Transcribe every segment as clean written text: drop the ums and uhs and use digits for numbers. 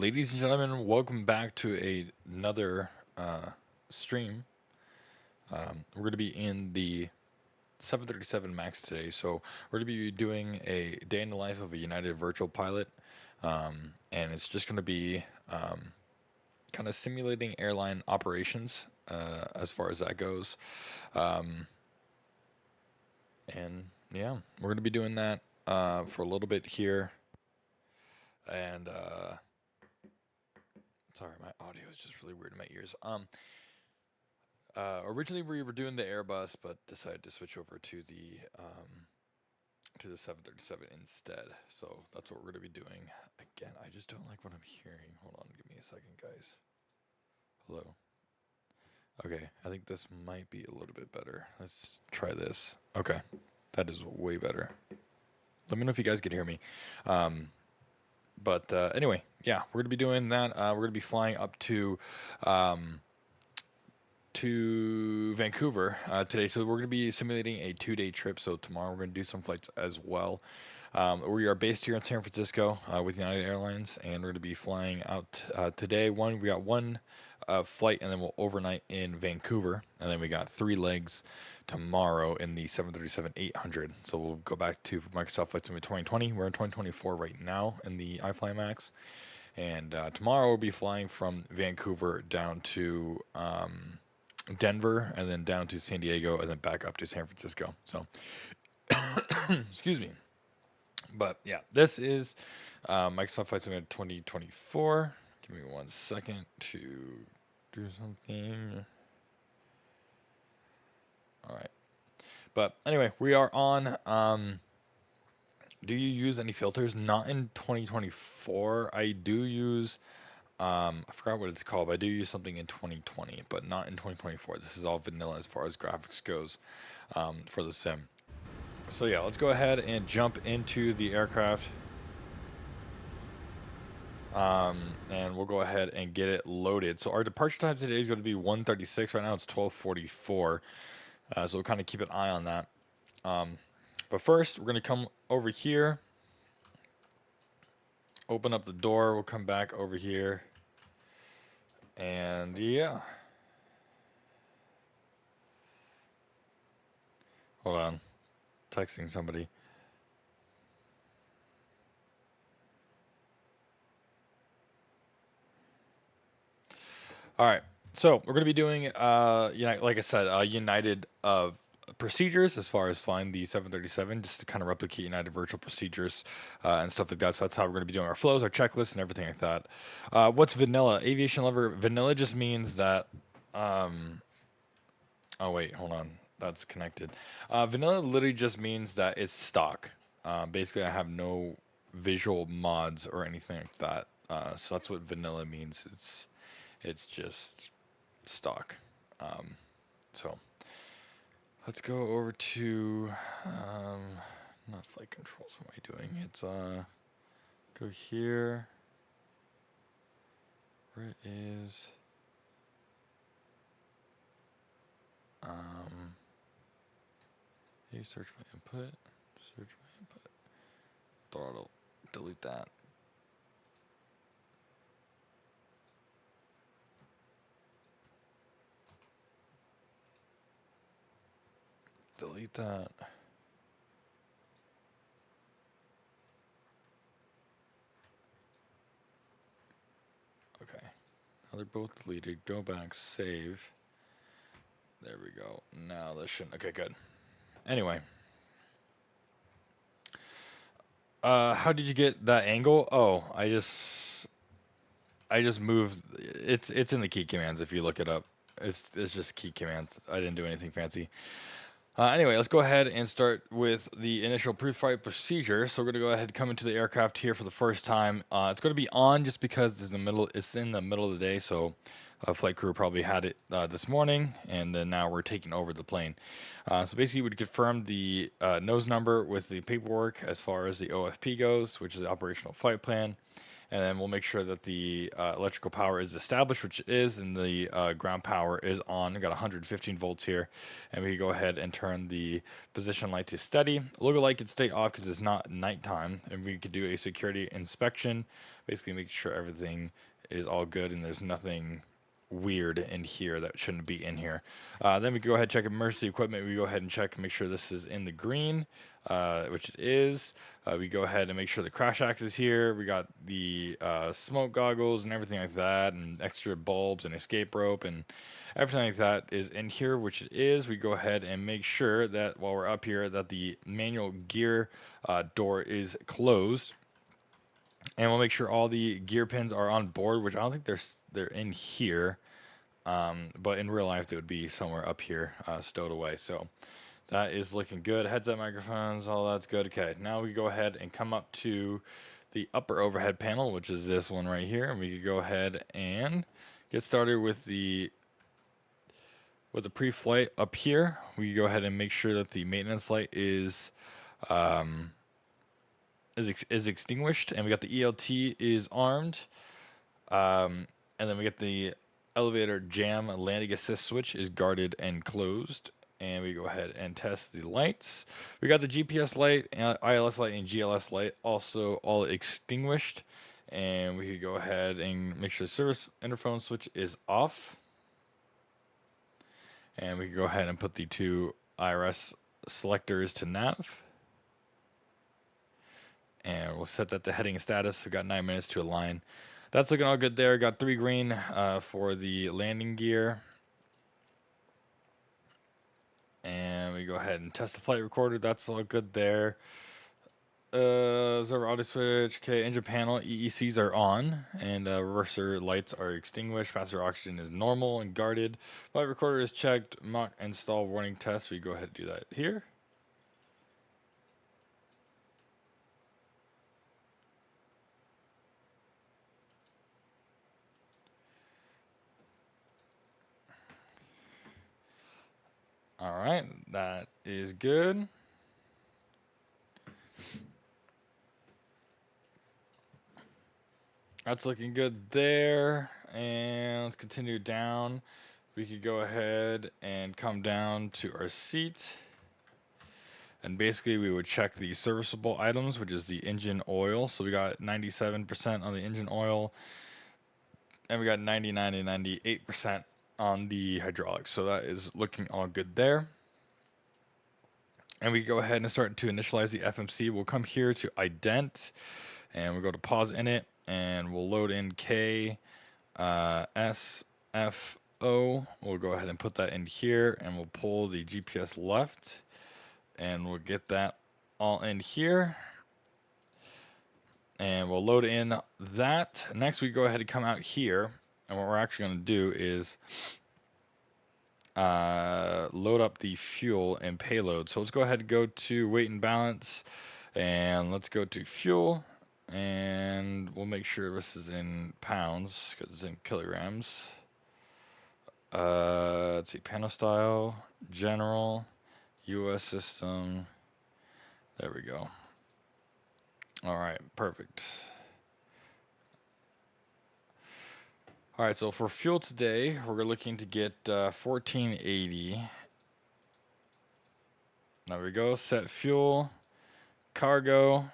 Ladies and gentlemen, welcome back to another stream. We're going to be in the 737 MAX today, so we're going to be doing a day in the life of a United virtual pilot, and it's just going to be kind of simulating airline operations as far as that goes. And yeah, we're going to be doing that for a little bit here, and sorry, my audio is just really weird in my ears. Originally we were doing the Airbus, but decided to switch over to the 737 instead. So that's what we're going to be doing. Again, I just don't like what I'm hearing. Hold on, give me a second, guys. Hello. Okay, I think this might be a little bit better. Let's try this. Okay, that is way better. Let me know if you guys can hear me. But anyway, yeah, we're going to be doing that. We're going to be flying up to Vancouver today. So we're going to be simulating a 2-day trip. So tomorrow we're going to do some flights as well. We are based here in San Francisco with United Airlines, and we're going to be flying out today. We got one flight, and then we'll overnight in Vancouver, and then we got 3 legs tomorrow in the 737-800. So we'll go back to Microsoft Flight Simulator 2020. We're in 2024 right now in the IFLY MAX, and tomorrow we'll be flying from Vancouver down to Denver, and then down to San Diego, and then back up to San Francisco. So, excuse me. But yeah, this is Microsoft Flight Simulator 2024. Give me 1 second to do something. All right. But anyway, we are on. Do you use any filters? Not in 2024. I do use. I forgot what it's called, but I do use something in 2020, but not in 2024. This is all vanilla as far as graphics goes for the sim. So yeah, let's go ahead and jump into the aircraft. And we'll go ahead and get it loaded. So our departure time today is going to be 1:36. Right now it's 12:44. So we'll kind of keep an eye on that. But first, we're going to come over here. Open up the door. We'll come back over here. And yeah. Hold on. Texting somebody. All right. So we're going to be doing, like I said, United procedures as far as flying the 737, just to kind of replicate United virtual procedures and stuff like that. So that's how we're going to be doing our flows, our checklists, and everything like that. What's vanilla? Aviation lover, vanilla just means that. Oh wait, hold on. That's connected. Vanilla literally just means that it's stock. Basically, I have no visual mods or anything like that. So that's what vanilla means. It's just stock. So let's go over to not flight controls. What am I doing? It's go here. Where it is you search my input. Search my input. Throttle. Delete that. Delete that. Okay. Now they're both deleted. Go back, save. There we go. Now this shouldn't. Okay, good. Anyway. How did you get that angle? Oh, I just moved. It's in the key commands if you look it up. It's just key commands. I didn't do anything fancy. Anyway, let's go ahead and start with the initial pre-flight procedure. So we're going to go ahead and come into the aircraft here for the first time. It's going to be on just because it's in the middle of the day. So flight crew probably had it this morning, and then now we're taking over the plane. So basically, we'd confirm the nose number with the paperwork as far as the OFP goes, which is the operational flight plan. and then we'll make sure that the electrical power is established, which it is, and the ground power is on. We've got 115 volts here, and we can go ahead and turn the position light to steady. Logo light can stay off because it's not nighttime, and we could do a security inspection, basically making sure everything is all good and there's nothing weird in here that shouldn't be in here. Then we go ahead and check emergency equipment. We go ahead and check, make sure this is in the green, which it is. We go ahead and make sure the crash axe is here. We got the smoke goggles and everything like that, and extra bulbs and escape rope and everything like that is in here, which it is. We go ahead and make sure that while we're up here that the manual gear door is closed. And we'll make sure all the gear pins are on board, which I don't think they're in here. But in real life, they would be somewhere up here, stowed away. So that is looking good. Heads-up microphones, all that's good. Okay, now we go ahead and come up to the upper overhead panel, which is this one right here. And we can go ahead and get started with the pre-flight up here. We can go ahead and make sure that the maintenance light is extinguished, and we got the ELT is armed, and then we get the elevator jam landing assist switch is guarded and closed, and we go ahead and test the lights. We got the GPS light, ILS light, and GLS light also all extinguished, and we could go ahead and make sure the service interphone switch is off, and we can go ahead and put the two IRS selectors to nav. And we'll set that to heading status. We've got 9 minutes to align. That's looking all good there. Got 3 green for the landing gear. And we go ahead and test the flight recorder. That's all good there. Observer audio switch. Okay, engine panel. EECs are on. And reverser lights are extinguished. Passenger oxygen is normal and guarded. Flight recorder is checked. Mock install warning test. We go ahead and do that here. All right, that is good. That's looking good there. And let's continue down. We could go ahead and come down to our seat. And basically we would check the serviceable items, which is the engine oil. So we got 97% on the engine oil. And we got 99 and 98% on the hydraulics. So that is looking all good there. And we go ahead and start to initialize the FMC. We'll come here to ident, and we'll go to pause init, and we'll load in K SFO. We'll go ahead and put that in here, and we'll pull the GPS left, and we'll get that all in here. And we'll load in that. Next, we go ahead and come out here, and what we're actually going to do is load up the fuel and payload. So let's go ahead and go to weight and balance, and let's go to fuel, and we'll make sure this is in pounds because it's in kilograms. Let's see, panel style, general, US system. There we go. All right, perfect. All right, so for fuel today, we're looking to get 1480. There we go. Set fuel, cargo.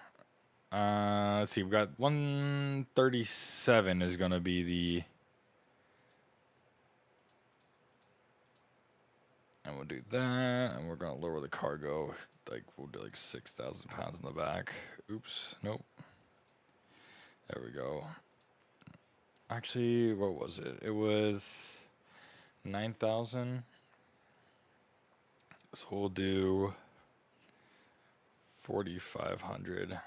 Let's see, we've got 137 is going to be the. And we'll do that, and we're going to lower the cargo. Like, we'll do like 6,000 pounds in the back. Oops, nope. There we go. Actually, what was it? It was 9,000. So we'll do 4,500.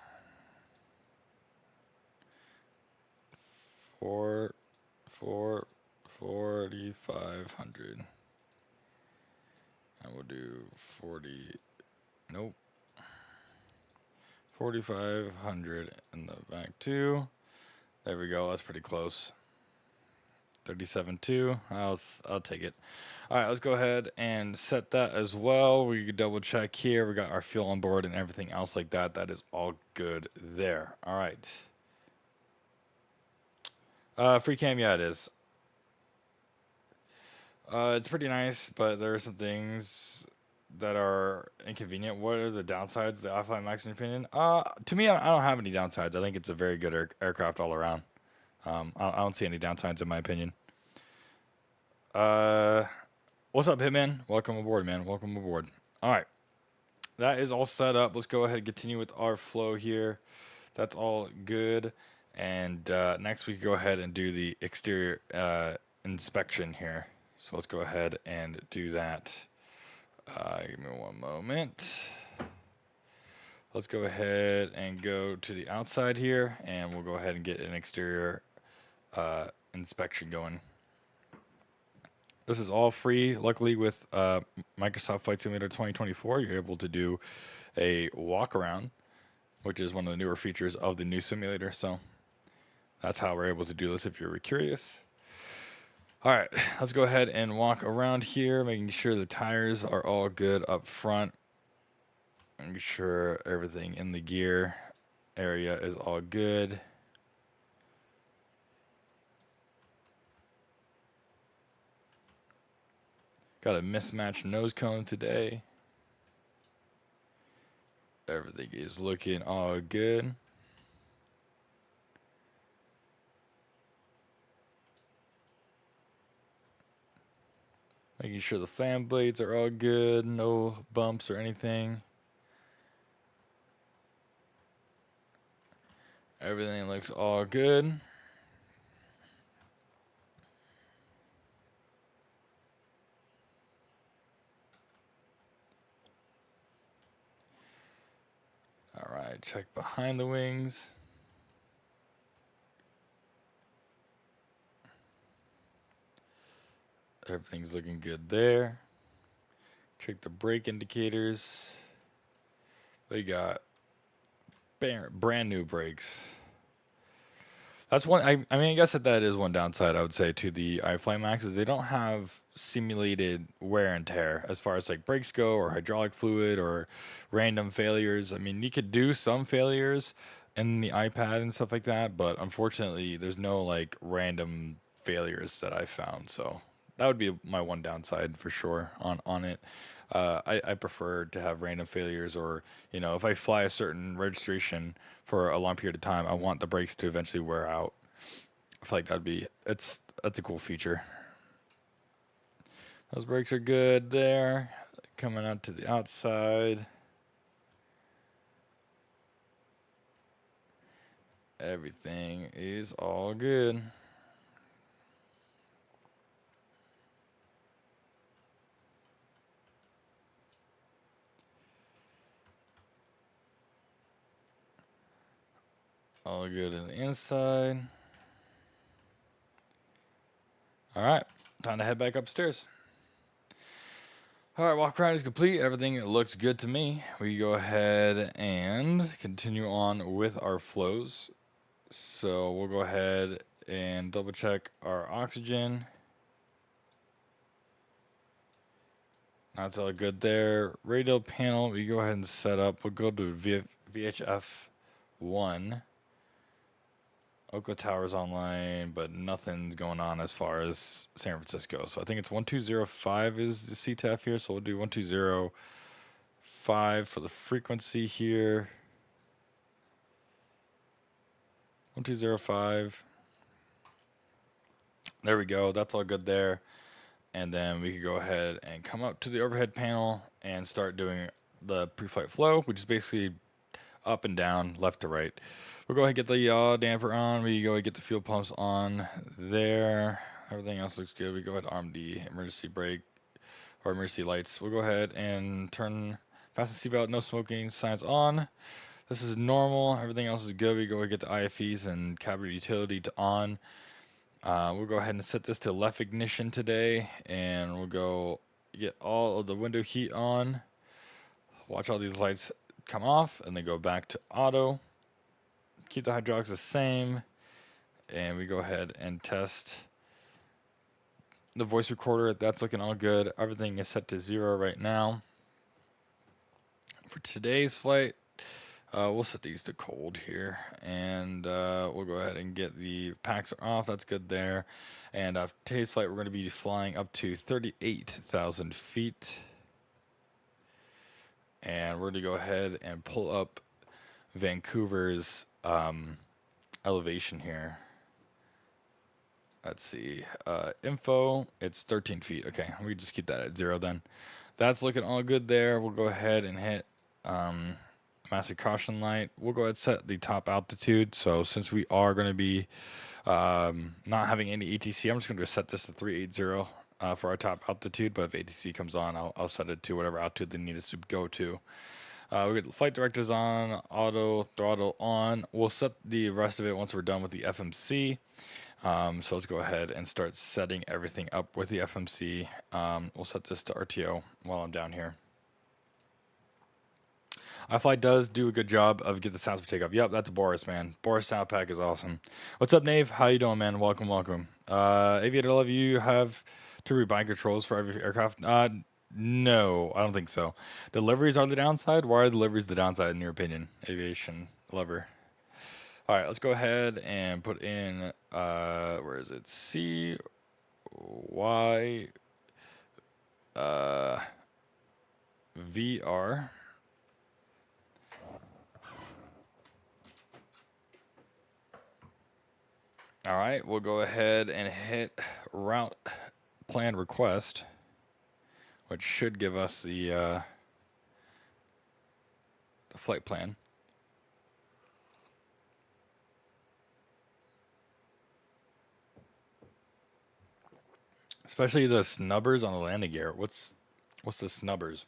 4,500. And we'll do 40. Nope. 4,500 in the back too. There we go. That's pretty close. 37.2. I'll take it. All right, let's go ahead and set that as well. We can double check here. We got our fuel on board and everything else like that. That is all good there. All right. Free cam, yeah, it is. It's pretty nice, but there are some things that are inconvenient. What are the downsides of the IFLY Max, in your opinion? To me, I don't have any downsides. I think it's a very good aircraft all around. I don't see any downsides in my opinion. What's up, Hitman? Welcome aboard, man. Welcome aboard. All right, that is all set up. Let's go ahead and continue with our flow here. That's all good. And next we go ahead and do the exterior inspection here. So let's go ahead and do that. Give me one moment. Let's go ahead and go to the outside here, and we'll go ahead and get an exterior inspection going. This is all free. Luckily, with Microsoft Flight Simulator 2024, you're able to do a walk around, which is one of the newer features of the new simulator. So that's how we're able to do this if you're curious. All right, let's go ahead and walk around here, making sure the tires are all good up front. Making sure everything in the gear area is all good. Got a mismatched nose cone today. Everything is looking all good. Making sure the fan blades are all good, no bumps or anything. Everything looks all good. All right, check behind the wings. Everything's looking good there. Check the brake indicators. We got brand new brakes. That's one. I mean, I guess that is one downside I would say to the IFLY Max is they don't have simulated wear and tear as far as like brakes go or hydraulic fluid or random failures. I mean, you could do some failures in the iPad and stuff like that, but unfortunately, there's no like random failures that I found. So that would be my one downside for sure on it. I prefer to have random failures, or if I fly a certain registration for a long period of time, I want the brakes to eventually wear out. I feel like that's a cool feature. Those brakes are good there. Coming out to the outside. Everything is all good. All good on the inside. All right, time to head back upstairs. All right, walk around is complete. Everything looks good to me. We go ahead and continue on with our flows. So we'll go ahead and double check our oxygen. That's all good there. Radio panel, we go ahead and set up. We'll go to VHF 1. Oakland Tower's online, but nothing's going on as far as San Francisco. So I think it's 1205 is the CTAF here. So we'll do 1205 for the frequency here. 1205. There we go. That's all good there. And then we could go ahead and come up to the overhead panel and start doing the pre-flight flow, which is basically up and down, left to right. We'll go ahead and get the yaw damper on. We go ahead and get the fuel pumps on there. Everything else looks good. We go ahead and arm the emergency brake or emergency lights. We'll go ahead and fasten seatbelt, no smoking signs on. This is normal. Everything else is good. We go ahead and get the IFEs and cabin utility to on. We'll go ahead and set this to left ignition today, and we'll go get all of the window heat on. Watch all these lights come off, and then go back to auto. Keep the hydraulics the same, and we go ahead and test the voice recorder. That's looking all good. Everything is set to 0 right now. For today's flight, We'll set these to cold here, and we'll go ahead and get the packs off. That's good there. And today's flight, we're going to be flying up to 38,000 feet. And we're going to go ahead and pull up Vancouver's elevation here. Let's see. Info, it's 13 feet. Okay, we just keep that at 0 then. That's looking all good there. We'll go ahead and hit massive caution light. We'll go ahead and set the top altitude. So since we are going to be not having any ATC, I'm just going to set this to 380 for our top altitude. But if ATC comes on, I'll set it to whatever altitude they need us to go to. We get flight directors on, auto throttle on. We'll set the rest of it once we're done with the FMC. So let's go ahead and start setting everything up with the FMC. We'll set this to RTO while I'm down here. IFLY does do a good job of get the sounds for takeoff. Yep, that's Boris, man. Boris sound pack is awesome. What's up, Nave? How you doing, man? Welcome, welcome. Aviator Love, you have to rebind controls for every aircraft? No, I don't think so. Deliveries are the downside? Why are deliveries the downside in your opinion, Aviation Lover? All right, let's go ahead and put in, where is it? SFO-YVR. All right, we'll go ahead and hit route plan request, which should give us the flight plan. Especially the snubbers on the landing gear. What's the snubbers?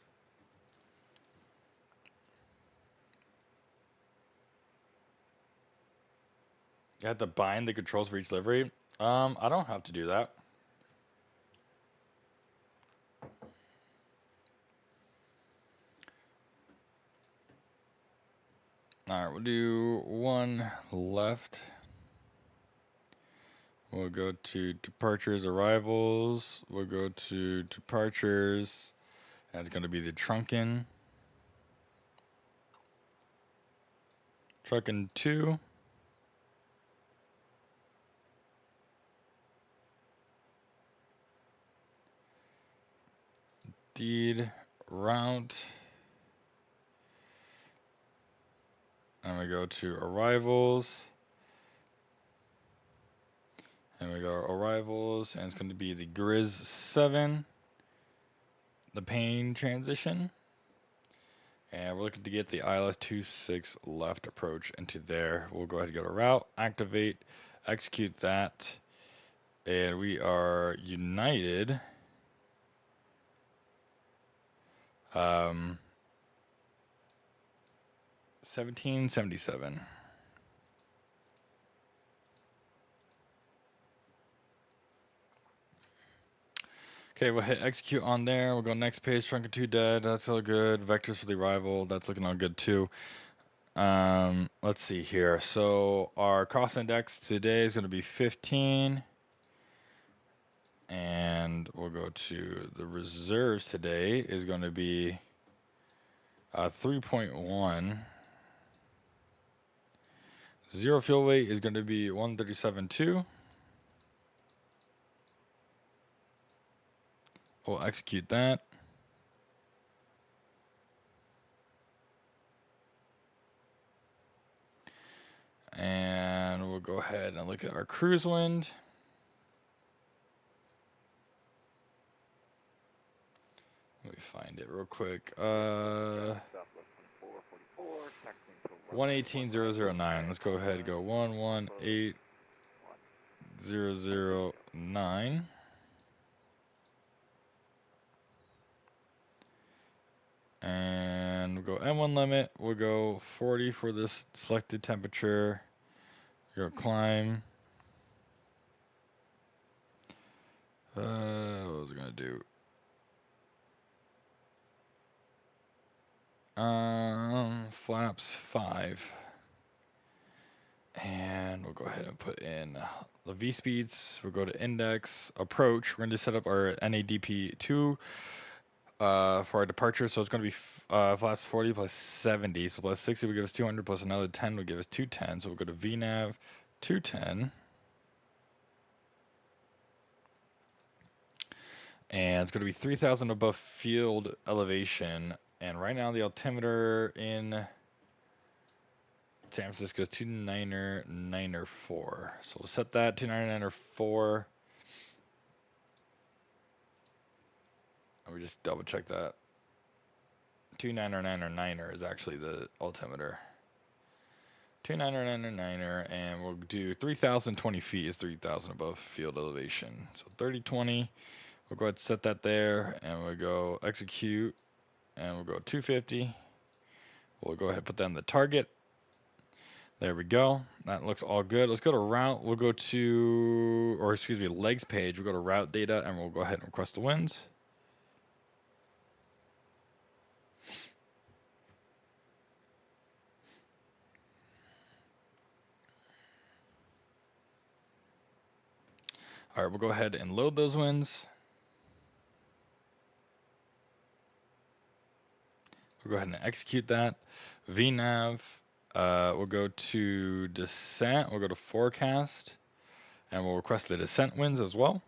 You have to bind the controls for each delivery. I don't have to do that. All right, we'll do one left. We'll go to departures, arrivals. We'll go to departures. That's going to be the Trunken. Trunken 2. Deed route. And we go to arrivals. And we go arrivals, and it's going to be the Grizz 7, the Pain transition. And we're looking to get the ILS 26 left approach into there. We'll go ahead and go to route, activate, execute that. And we are United. 1777. Okay, we'll hit execute on there. We'll go next page, Trunken 2 dead. That's all good. Vectors for the arrival. That's looking all good too. Let's see here. So our cost index today is going to be 15. And we'll go to the reserves today is going to be 3.1. Zero fuel weight is going to be 137.2. We'll execute that. And we'll go ahead and look at our cruise wind. Let me find it real quick. 118,009. Let's go ahead and go 118,009. And we'll go M1 limit. We'll go 40 for this selected temperature. We'll go climb. What was I going to do? Flaps 5. And we'll go ahead and put in the V speeds. We'll go to index, approach. We're going to set up our NADP 2 for our departure. So it's going to be plus 40 plus 70. So plus 60 would give us 200 plus another 10 would give us 210. So we'll go to VNAV 210. And it's going to be 3,000 above field elevation. And right now the altimeter in San Francisco is 29904. So we'll set that 29904. And we just double check that. 29909 is actually the altimeter. 29909, and we'll do 3,020 feet is 3,000 above field elevation. So 3020. We'll go ahead and set that there, and we'll go execute, and we'll go 250. We'll go ahead and put that in the target. There we go. That looks all good. Let's go to route. We'll go to, or excuse me, legs page. We'll go to route data, and we'll go ahead and request the winds. All right, we'll go ahead and load those winds. We'll go ahead and execute that. VNAV, we'll go to descent. We'll go to forecast, and we'll request the descent winds as well.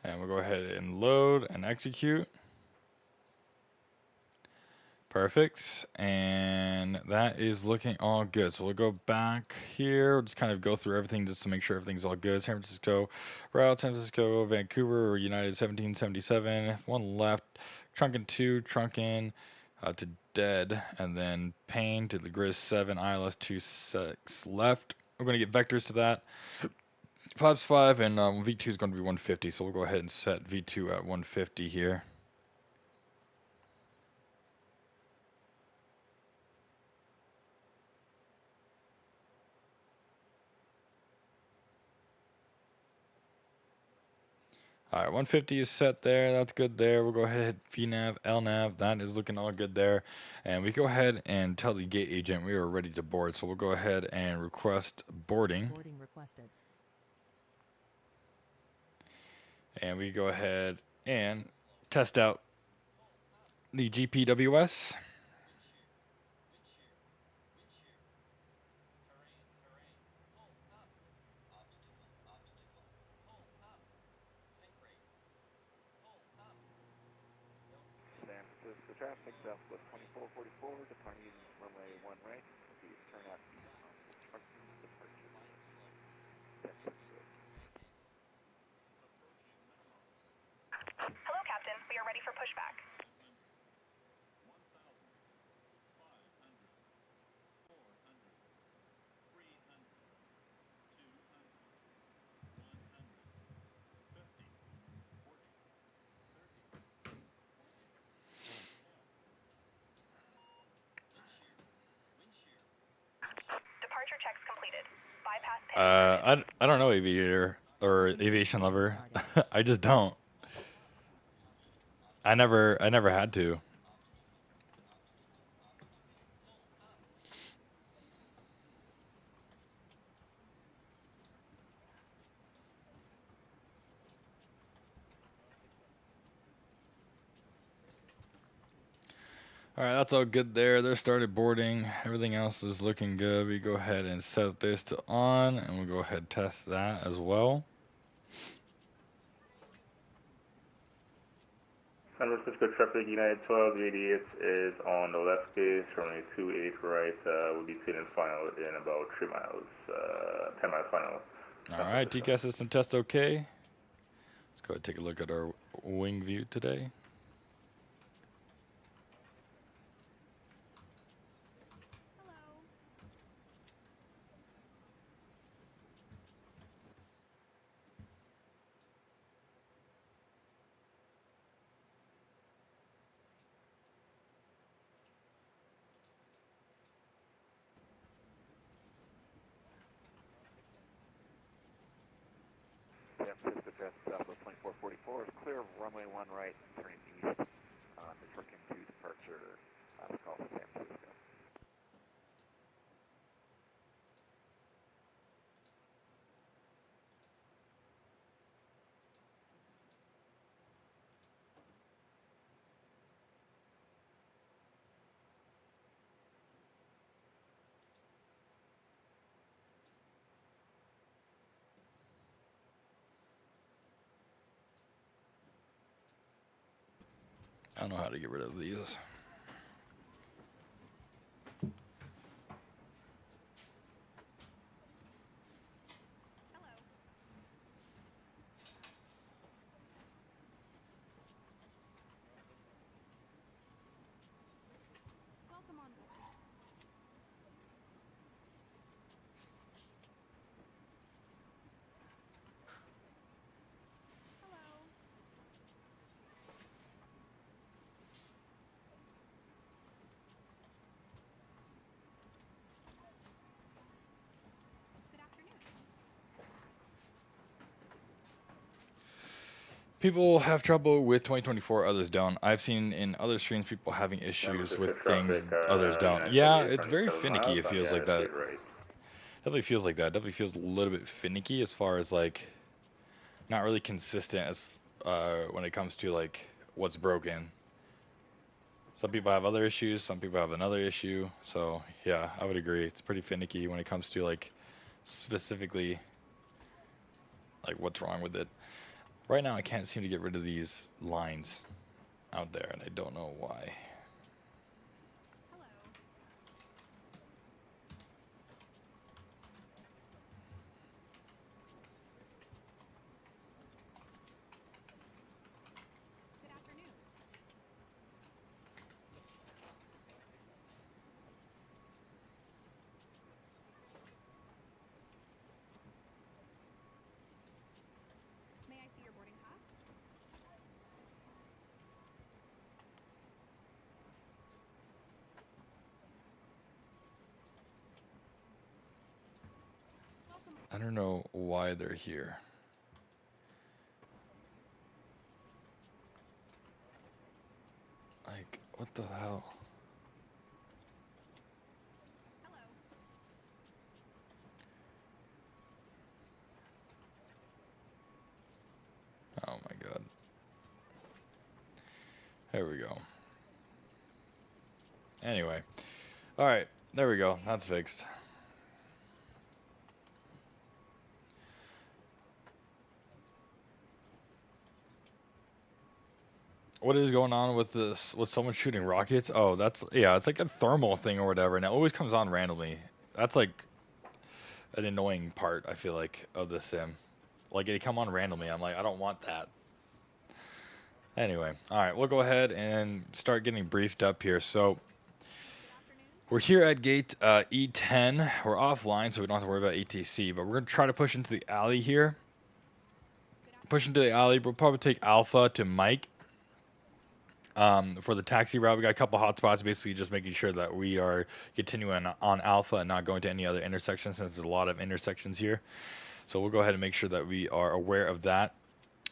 And we'll go ahead and load and execute. Perfect. And that is looking all good. So we'll go back here. We'll just kind of go through everything just to make sure everything's all good. San Francisco route, San Francisco, Vancouver, or United 1777. One left, Trunkin 2, Trunkin to dead, and then Payne to the Grizz 7, ILS 26 left. We're going to get vectors to that. 5's 5, and V2 is going to be 150, so we'll go ahead and set V2 at 150 here. All right, 150 is set there. That's good there. We'll go ahead and hit VNAV, LNAV. That is looking all good there. And we go ahead and tell the gate agent we are ready to board. So we'll go ahead and request boarding. Boarding requested. And we go ahead and test out the GPWS. San Francisco traffic, Southwest 2444, departing runway 1 right. Please turn out departure. San Francisco. Hello, Captain. We are ready for pushback. Departure checks completed. Bypass pin. I don't know aviator or aviation lover. I just don't. I never had to. All right, that's all good there. They started boarding. Everything else is looking good. We go ahead and set this to on, and we'll go ahead and test that as well. San Francisco traffic, United 12, the 88 is on the left base, runway 28 right, we'll be seen in final in about 3 miles, 10 miles final. All right, TCAS system test okay. Let's go ahead and take a look at our wing view today. San Francisco traffic, Southwest 2444 is clear of runway 1 right, turning east. I don't know how to get rid of these. People have trouble with 2024, others don't. I've seen in other streams people having issues with things others don't. Yeah, it's very finicky. It feels like that. Definitely feels like that. Definitely feels a little bit finicky as far as like not really consistent as when it comes to like what's broken. Some people have other issues. Some people have another issue. So yeah, I would agree. It's pretty finicky when it comes to like specifically like what's wrong with it. Right now, I can't seem to get rid of these lines out there, and I don't know why. I don't know why they're here. Like, what the hell? Oh my god. There we go. Anyway. Alright, there we go. That's fixed. What is going on with this? With someone shooting rockets? Oh, that's, yeah, it's like a thermal thing or whatever, and it always comes on randomly. That's like an annoying part, I feel like, of the sim. Like, they come on randomly. I'm like, I don't want that. Anyway, all right, we'll go ahead and start getting briefed up here. So we're here at gate E10. We're offline, so we don't have to worry about ATC, but we're going to try to push into the alley here. Push into the alley. We'll probably take Alpha to Mike. For the taxi route, we got a couple hotspots, basically just making sure that we are continuing on Alpha and not going to any other intersections, since there's a lot of intersections here. So we'll go ahead and make sure that we are aware of that.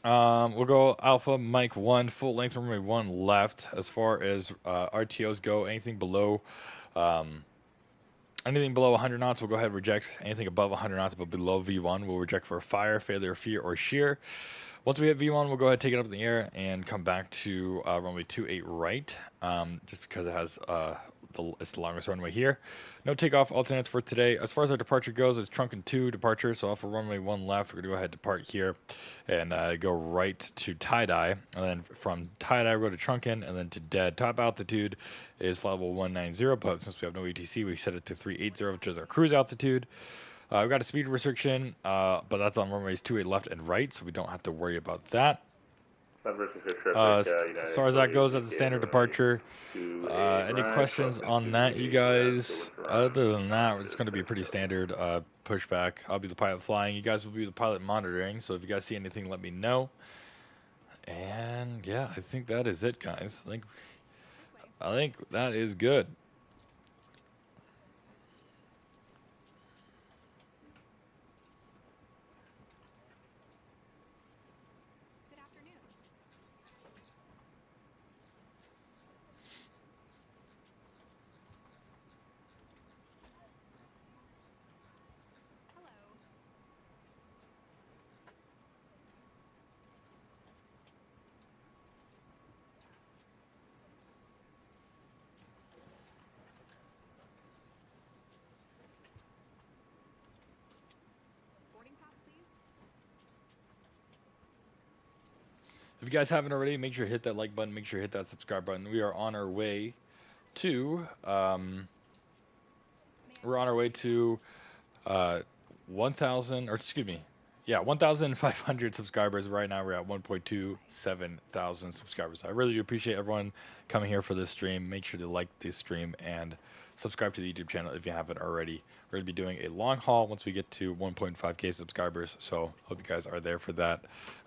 We'll go Alpha, Mike 1, full length runway 1 left. As far as RTOs go, anything below 100 knots, we'll go ahead and reject. Anything above 100 knots but below V1, we'll reject for fire, failure, fear, or shear. Once we hit V1, we'll go ahead and take it up in the air and come back to runway 28 right, just because it has it's the longest runway here. No takeoff alternates for today. As far as our departure goes, it's trunk and 2 departure. So off of runway 1 left, we're going to go ahead and depart here and go right to tie-dye. And then from tie-dye, we'll go to trunken and then to dead. Top altitude is flight level 190, but since we have no ATC, we set it to 380, which is our cruise altitude. We've got a speed restriction, but that's on runways 28 left and right, so we don't have to worry about that. As far as that goes, as a standard departure. Any questions on that, you guys? Other than that, it's going to be pretty standard pushback. I'll be the pilot flying. You guys will be the pilot monitoring, so if you guys see anything, let me know. And yeah, I think that is it, guys. I think that is good. If you guys haven't already, make sure to hit that like button. Make sure to hit that subscribe button. We are on our way to we're on our way to 1,000, or excuse me, yeah, 1,500 subscribers. Right now we're at 1.27 thousand subscribers. I really do appreciate everyone coming here for this stream. Make sure to like this stream and subscribe to the YouTube channel if you haven't already. We're going to be doing a long haul once we get to 1.5k subscribers, so hope you guys are there for that.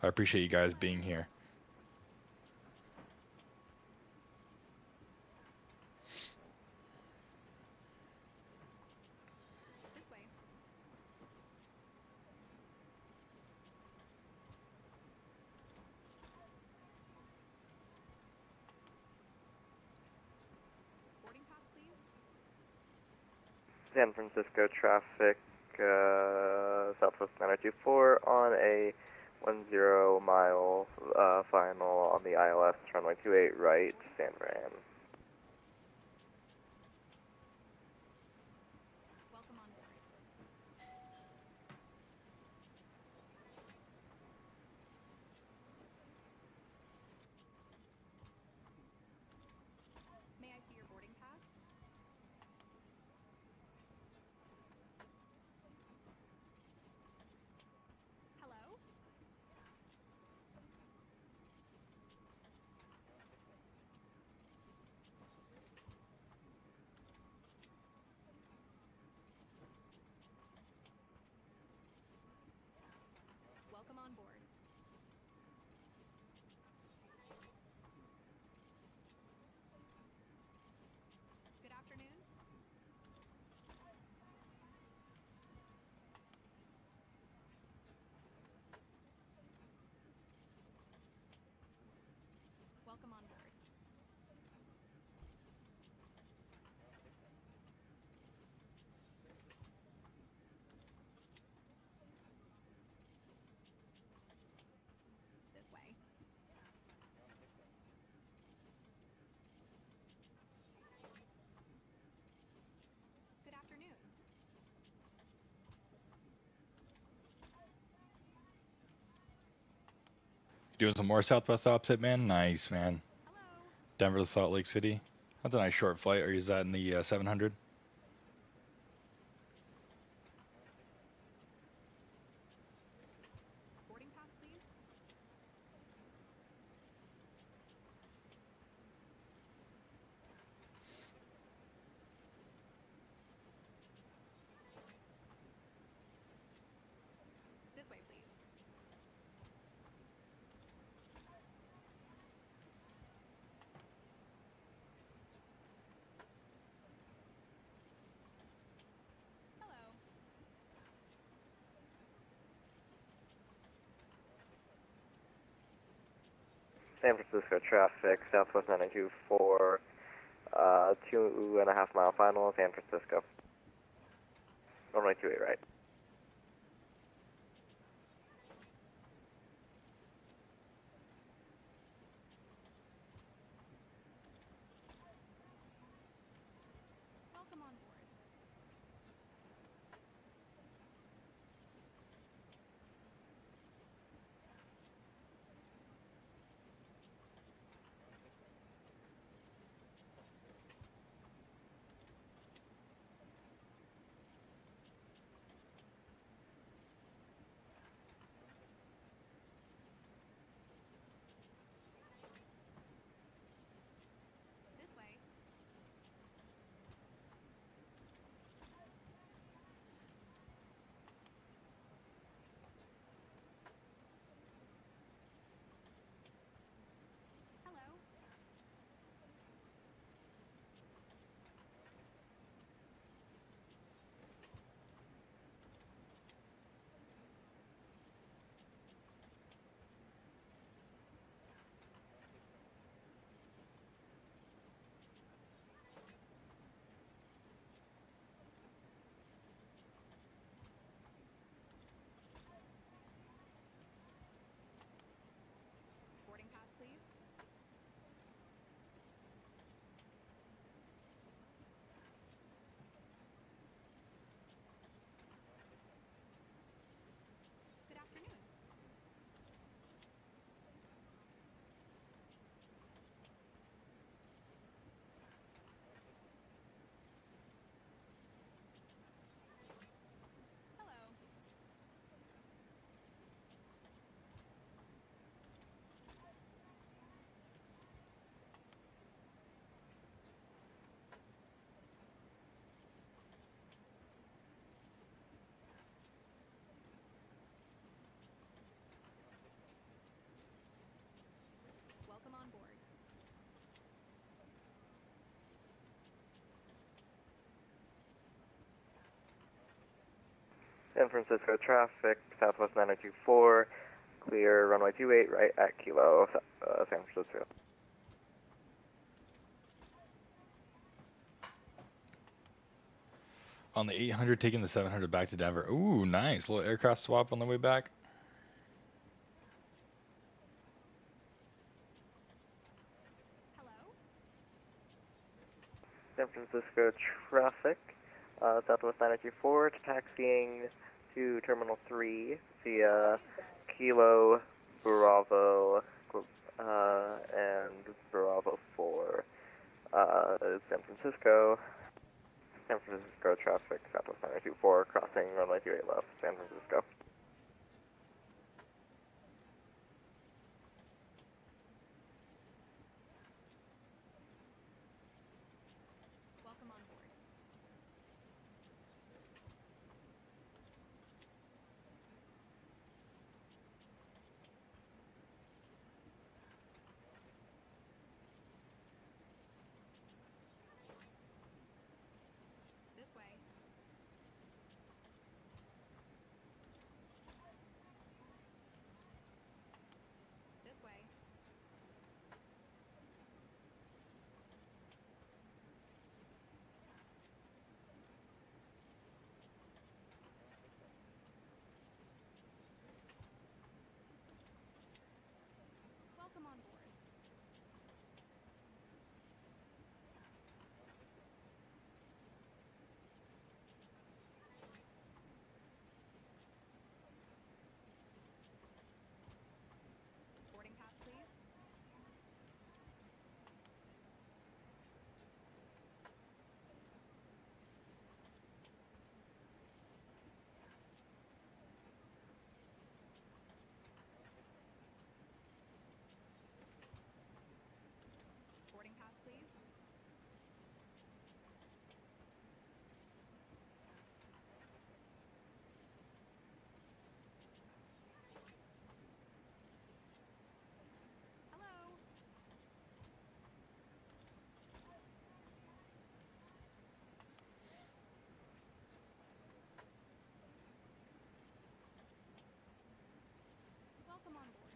I appreciate you guys being here. San Francisco traffic, Southwest 924 on a 10-mile final on the ILS, runway 28 right, San Fran. Welcome on board. May I see your boarding pass? Hello? Welcome on board. Good afternoon. Welcome on board. This way. Good afternoon. Doing some more Southwest opposite, man. Nice, man. Hello. Denver to Salt Lake City. That's a nice short flight. Or is that in the 700? Boarding pass, please. This way, please. Hello. San Francisco traffic, Southwest 924, 2.5-mile final, San Francisco. Runway 28 right. Welcome on board. San Francisco traffic, Southwest 9024, clear runway 28 right at Kilo, San Francisco. On the 800, taking the 700 back to Denver. Ooh, nice. Little aircraft swap on the way back. Hello? San Francisco traffic, Southwest 924, taxiing to Terminal 3 via Kilo, Bravo, and Bravo 4. San Francisco traffic, Southwest 924, crossing runway 28 left, San Francisco. Welcome on board. This way. This way. Welcome on board. Boarding pass, please. Boarding pass, please. Hello? Welcome on board.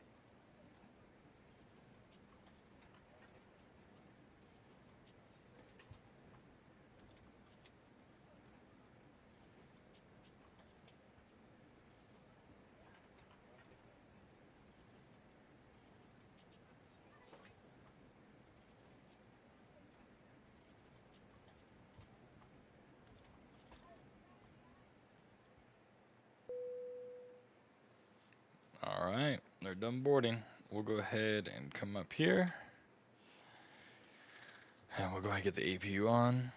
All right, they're done boarding. We'll go ahead and come up here. And we'll go ahead and get the APU on.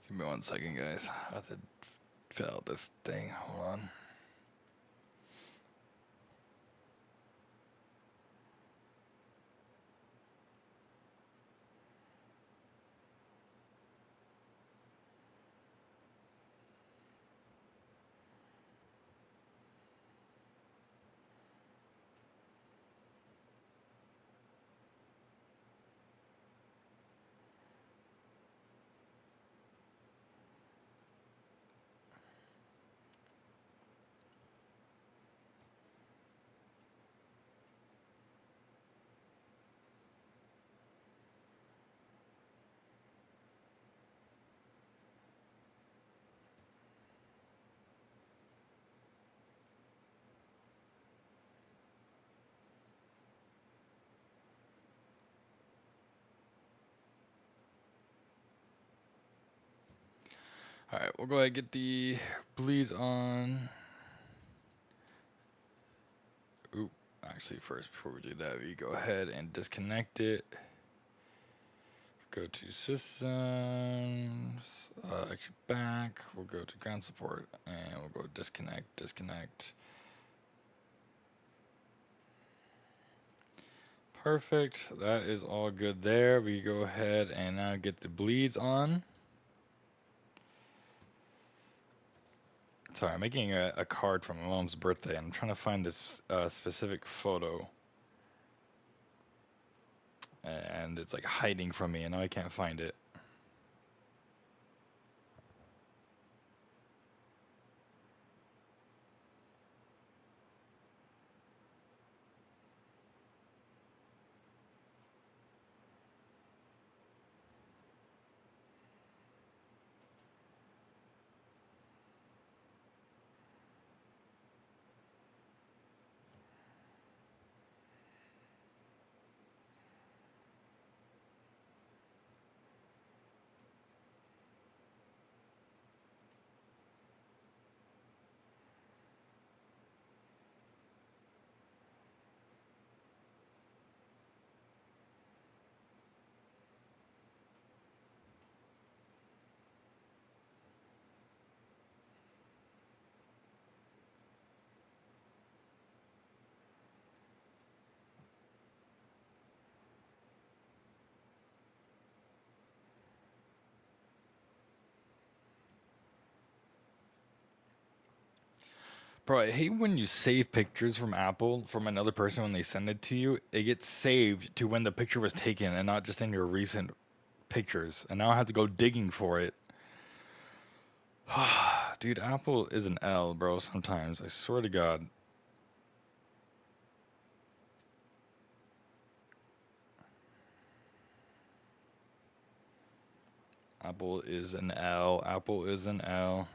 Give me 1 second, guys. I have to fill out this thing. Hold on. All right, we'll go ahead and get the bleeds on. Oop, actually, first, before we do that, we go ahead and disconnect it. Go to systems, actually back. We'll go to ground support, and we'll go disconnect. Perfect. That is all good there. We go ahead and now get the bleeds on. Sorry, I'm making a card for my mom's birthday. I'm trying to find this specific photo. And it's like hiding from me, and now I can't find it. Bro, I hate when you save pictures from Apple from another person when they send it to you. It gets saved to when the picture was taken and not just in your recent pictures. And now I have to go digging for it. Dude, Apple is an L, bro, sometimes. I swear to God. Apple is an L. Apple is an L.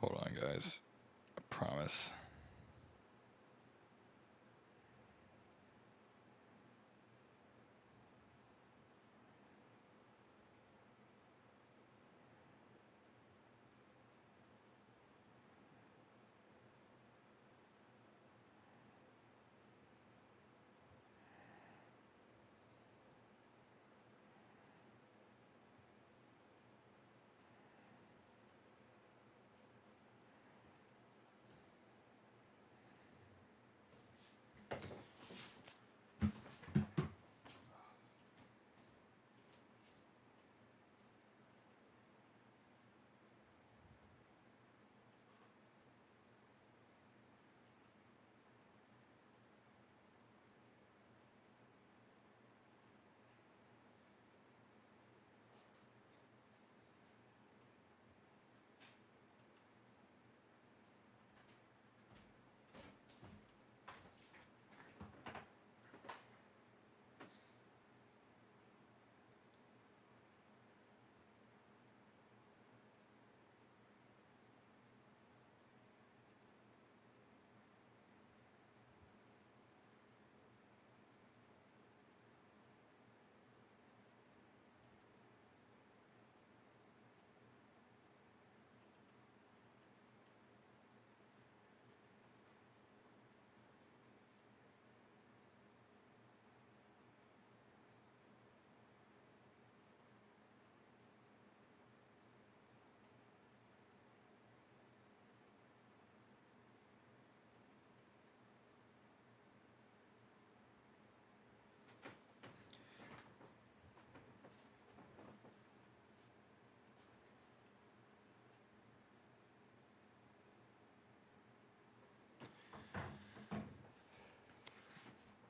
Hold on, guys. I promise.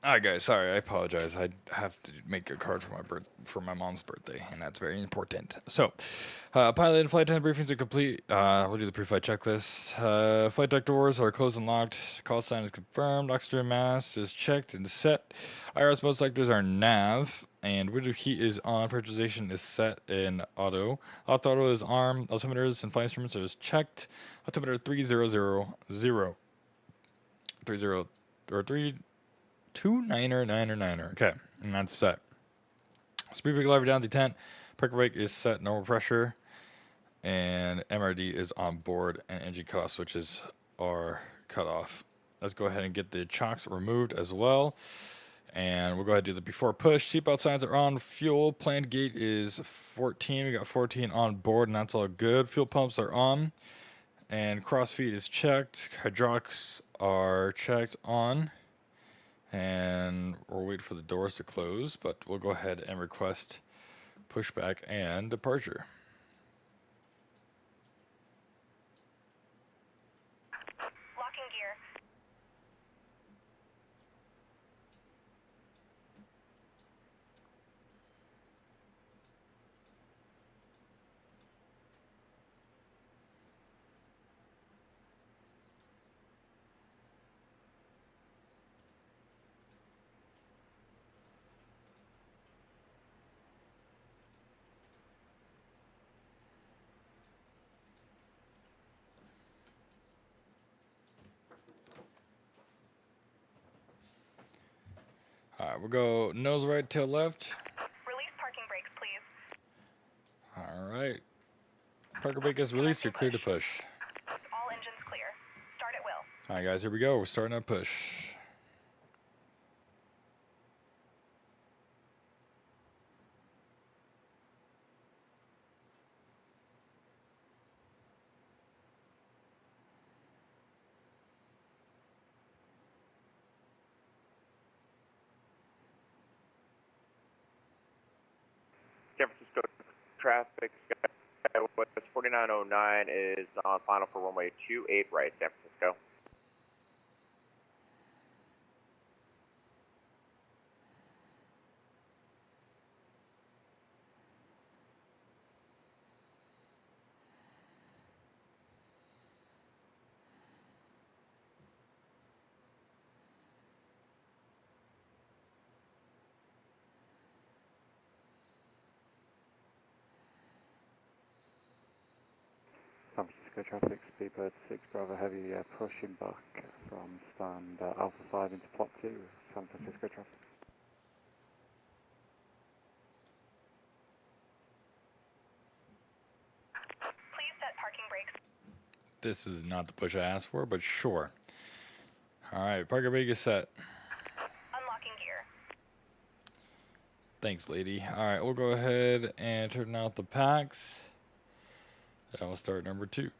Alright, guys. Sorry, I apologize. I have to make a card for my mom's birthday, and that's very important. So, pilot and flight attendant briefings are complete. We'll do the pre-flight checklist. Flight deck doors are closed and locked. Call sign is confirmed. Oxygen mask is checked and set. IRS mode selectors are nav, and window heat is on. Pressurization is set in auto. Auto is arm. Altimeters and flight instruments is checked. Altimeter 3000 30 or 329er. Okay, and that's set. Speed brake lever down to 10. Parking brake is set normal pressure, and MRD is on board, and engine cutoff switches are cut off. Let's go ahead and get the chocks removed as well. And we'll go ahead and do the before push. Seatbelt signs are on. Fuel planned gate is 14. We got 14 on board, and that's all good. Fuel pumps are on. And cross feed is checked. Hydraulics are checked on. And we'll wait for the doors to close, but we'll go ahead and request pushback and departure. Locking gear. All right, we'll go nose right, tail left. Release parking brakes, please. All right. Parker brake is released. You're clear to push. All engines clear. Start at will. All right, guys, here we go. We're starting our push. San Francisco traffic, West 4909 is on final for runway 28 right, San Francisco. San Francisco traffic, Speedbird 6 Bravo Heavy pushing back from stand Alpha 5 into plot 2, San Francisco traffic. Please set parking brakes. This is not the push I asked for, but sure. All right, Parker brake is set. Unlocking gear. Thanks, lady. All right, we'll go ahead and turn out the packs. And we'll start number 2.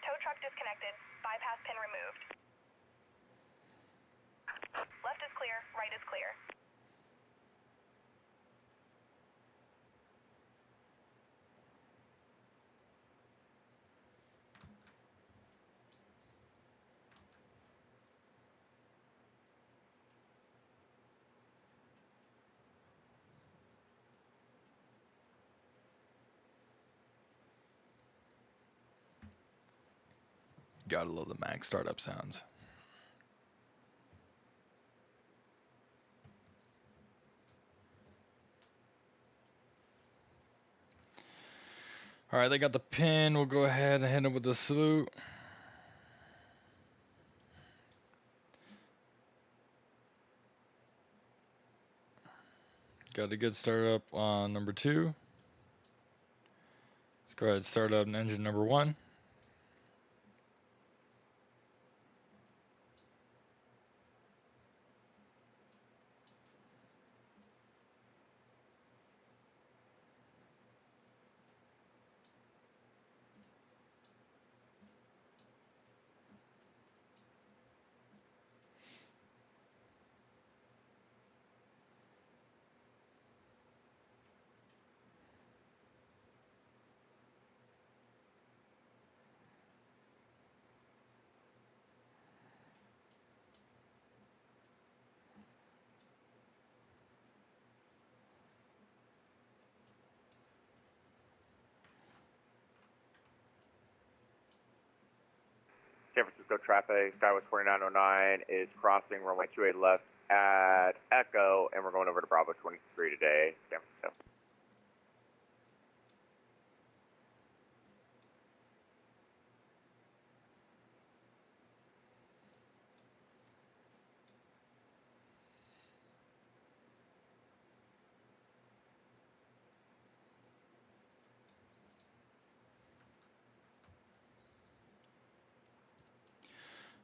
Tow truck disconnected. Bypass pin removed. Left is clear. Right is clear. Gotta love the Mac startup sounds. All right, they got the pin. We'll go ahead and hit them with the salute. Got a good startup on number 2. Let's go ahead and start up engine number 1. San Francisco traffic, Skywest 4909 is crossing runway 28 left at Echo, and we're going over to Bravo 23 today, San Francisco.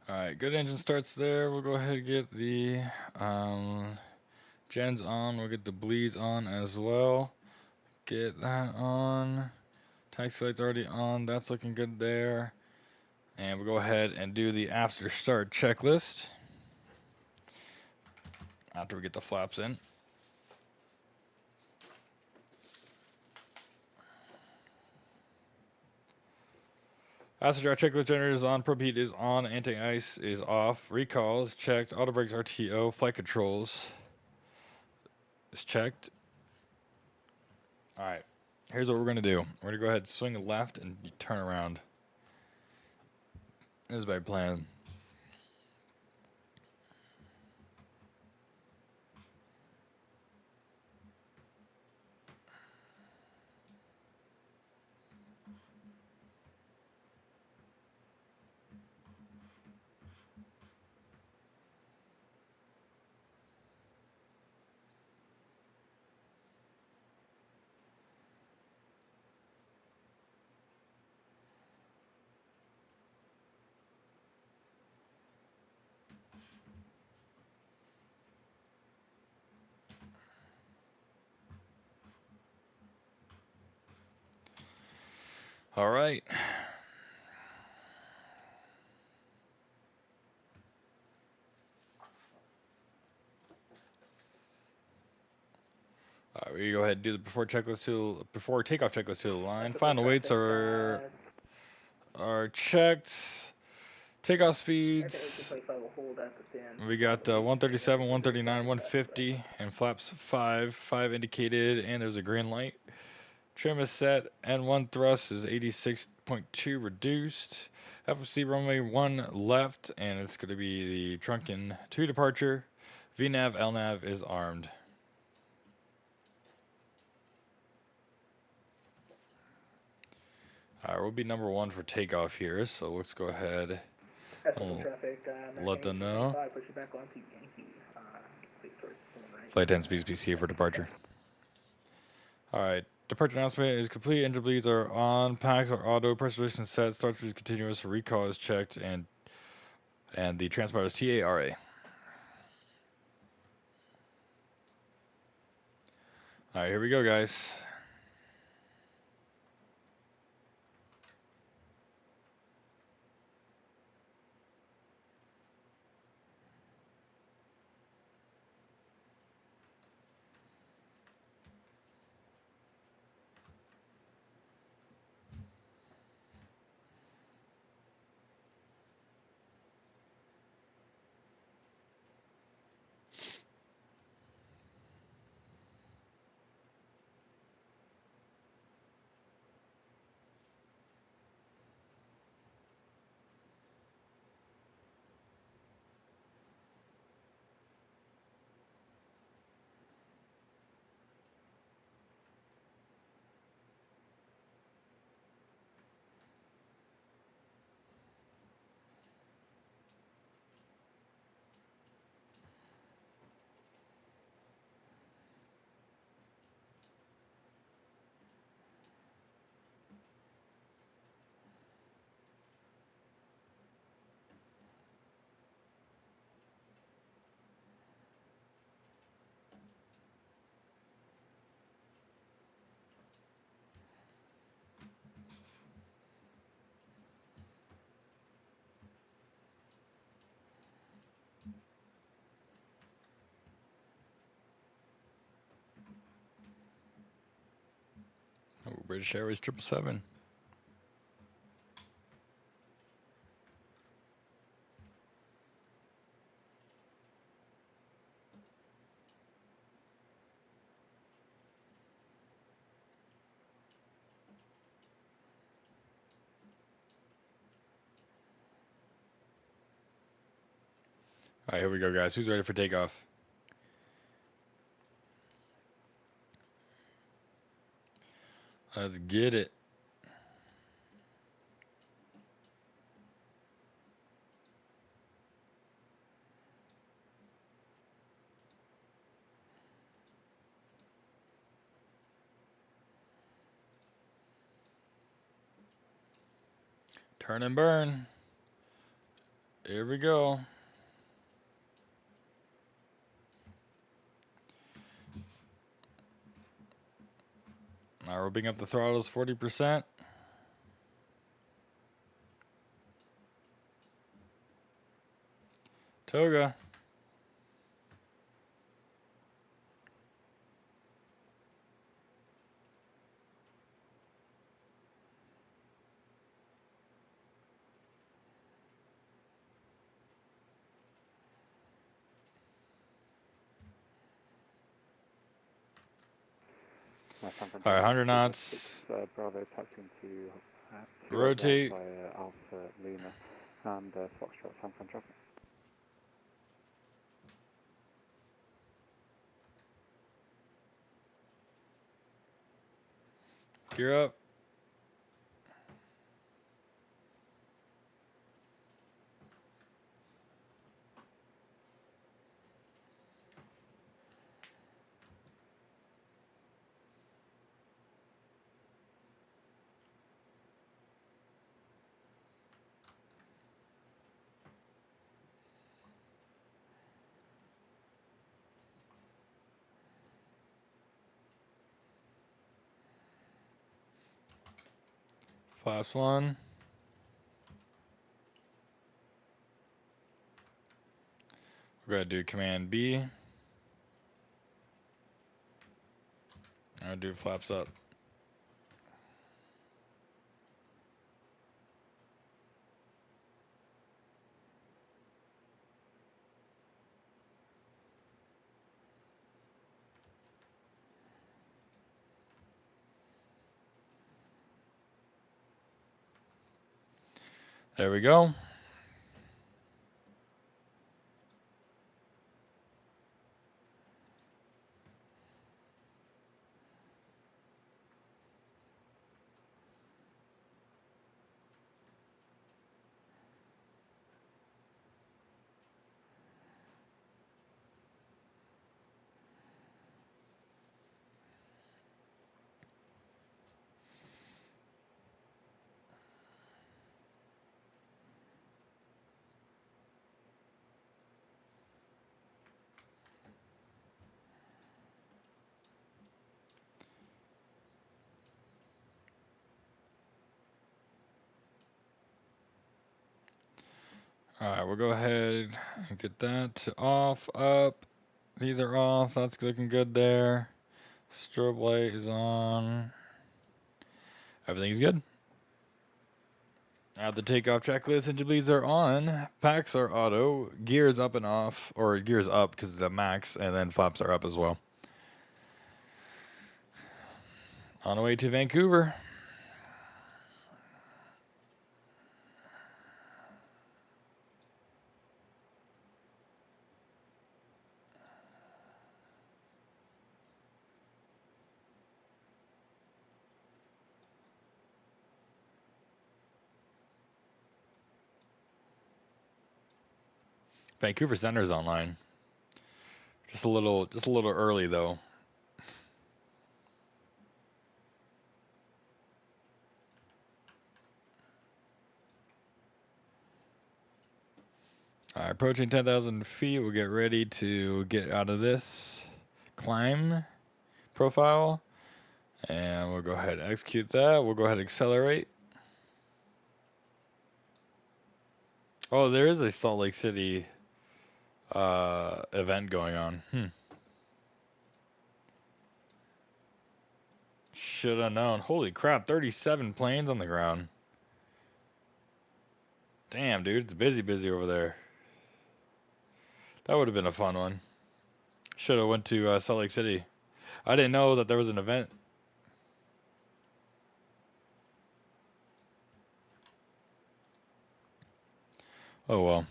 All right, good engine starts there. We'll go ahead and get the gens on. We'll get the bleeds on as well. Get that on. Taxi light's already on. That's looking good there. And we'll go ahead and do the after start checklist after we get the flaps in. Passenger checklist generator is on, probe heat is on, anti-ice is off, recall is checked, auto brakes RTO, flight controls is checked. All right, here's what we're gonna do. We're gonna go ahead and swing left and turn around. This is my plan. All right. All right, we go ahead and do the before takeoff checklist to the line. Final weights are checked. Takeoff speeds. We got 137, 139, 150, and flaps 5 indicated, and there's a green light. Trim is set, N1 thrust is 86.2 reduced. FFC runway 1 left, and it's going to be the Trunkin 2 departure. VNAV, LNAV is armed. All right, we'll be number 1 for takeoff here, so let's go ahead and let them know. Flight 10 speeds PC for departure. All right, departure announcement is complete. Engine bleeds are on. Packs are auto. Pressure reduction set. Start is continuous. Recall is checked, and the transponder is TARA. All right, here we go, guys. Oh, British Airways 777. All right, here we go, guys. Who's ready for takeoff? Let's get it. Turn and burn. Here we go. Now we're bringing up the throttles 40%. Toga. San Francisco All right, 100 Pacific knots. 6, Bravo taxiing to Rotate. by Alpha Lima and Foxtrot San Fran traffic. Gear up. Flaps 1. We're going to do Command B. I'll do flaps up. There we go. All right, we'll go ahead and get that off, up. These are off. That's looking good there. Strobe light is on. Everything's good. Now the takeoff checklist, engine bleeds are on. Packs are auto. Gears up and off, or gears up because it's a max, and then flaps are up as well. On the way to Vancouver. Vancouver Center's online. Just a little early though. All right, approaching 10,000 feet. We'll get ready to get out of this climb profile, and we'll go ahead and execute that. We'll go ahead and accelerate. Oh, there is a Salt Lake City event going on. Should have known. Holy crap, 37 planes on the ground. Damn, dude, it's busy over there. That would have been a fun one. Should have went to Salt Lake City. I didn't know that there was an event. Oh well.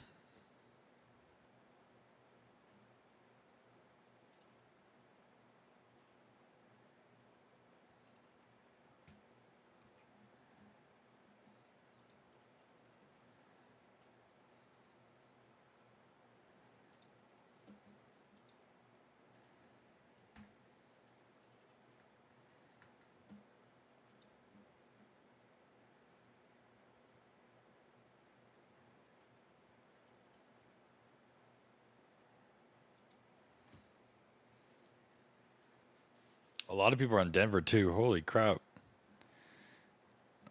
A lot of people are in Denver too. Holy crap.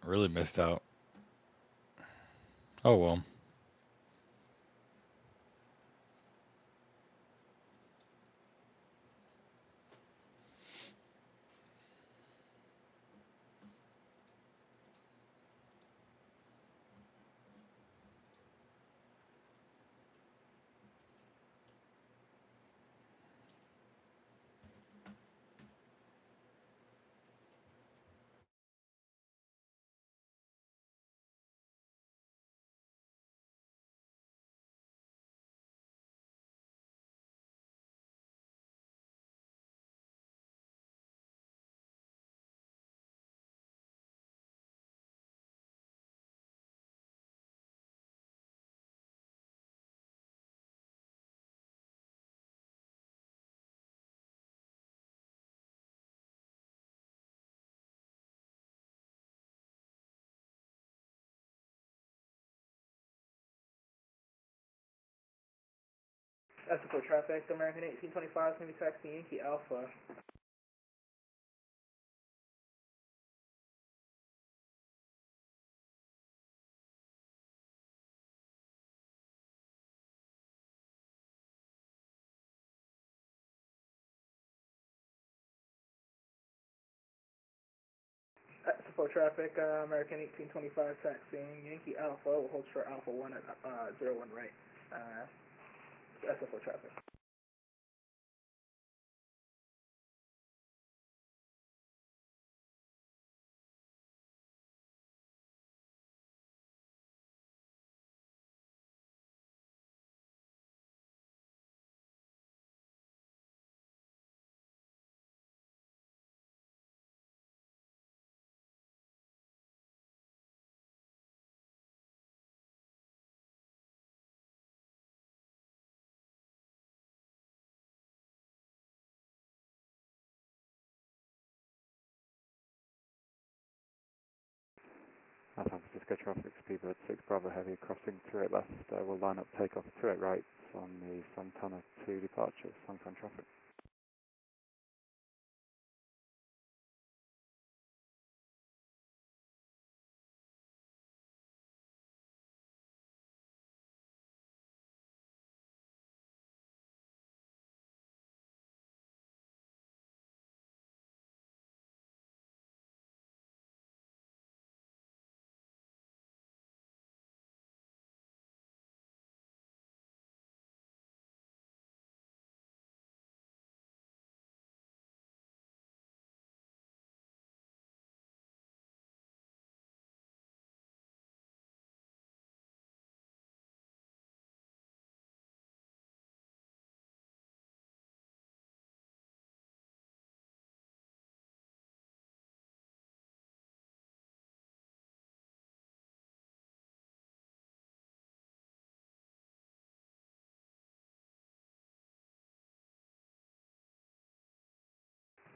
Really missed out. Oh well. SFO traffic, American 1825, maybe taxi Yankee Alpha. SFO traffic, American 1825, taxiing Yankee Alpha, will hold short Alpha 1 at 01 right. SFO traffic. San Francisco traffic, speedbird 6 Bravo Heavy, crossing 28 left, will line up takeoff 28 right on the Santana 2 departure, San Fran traffic.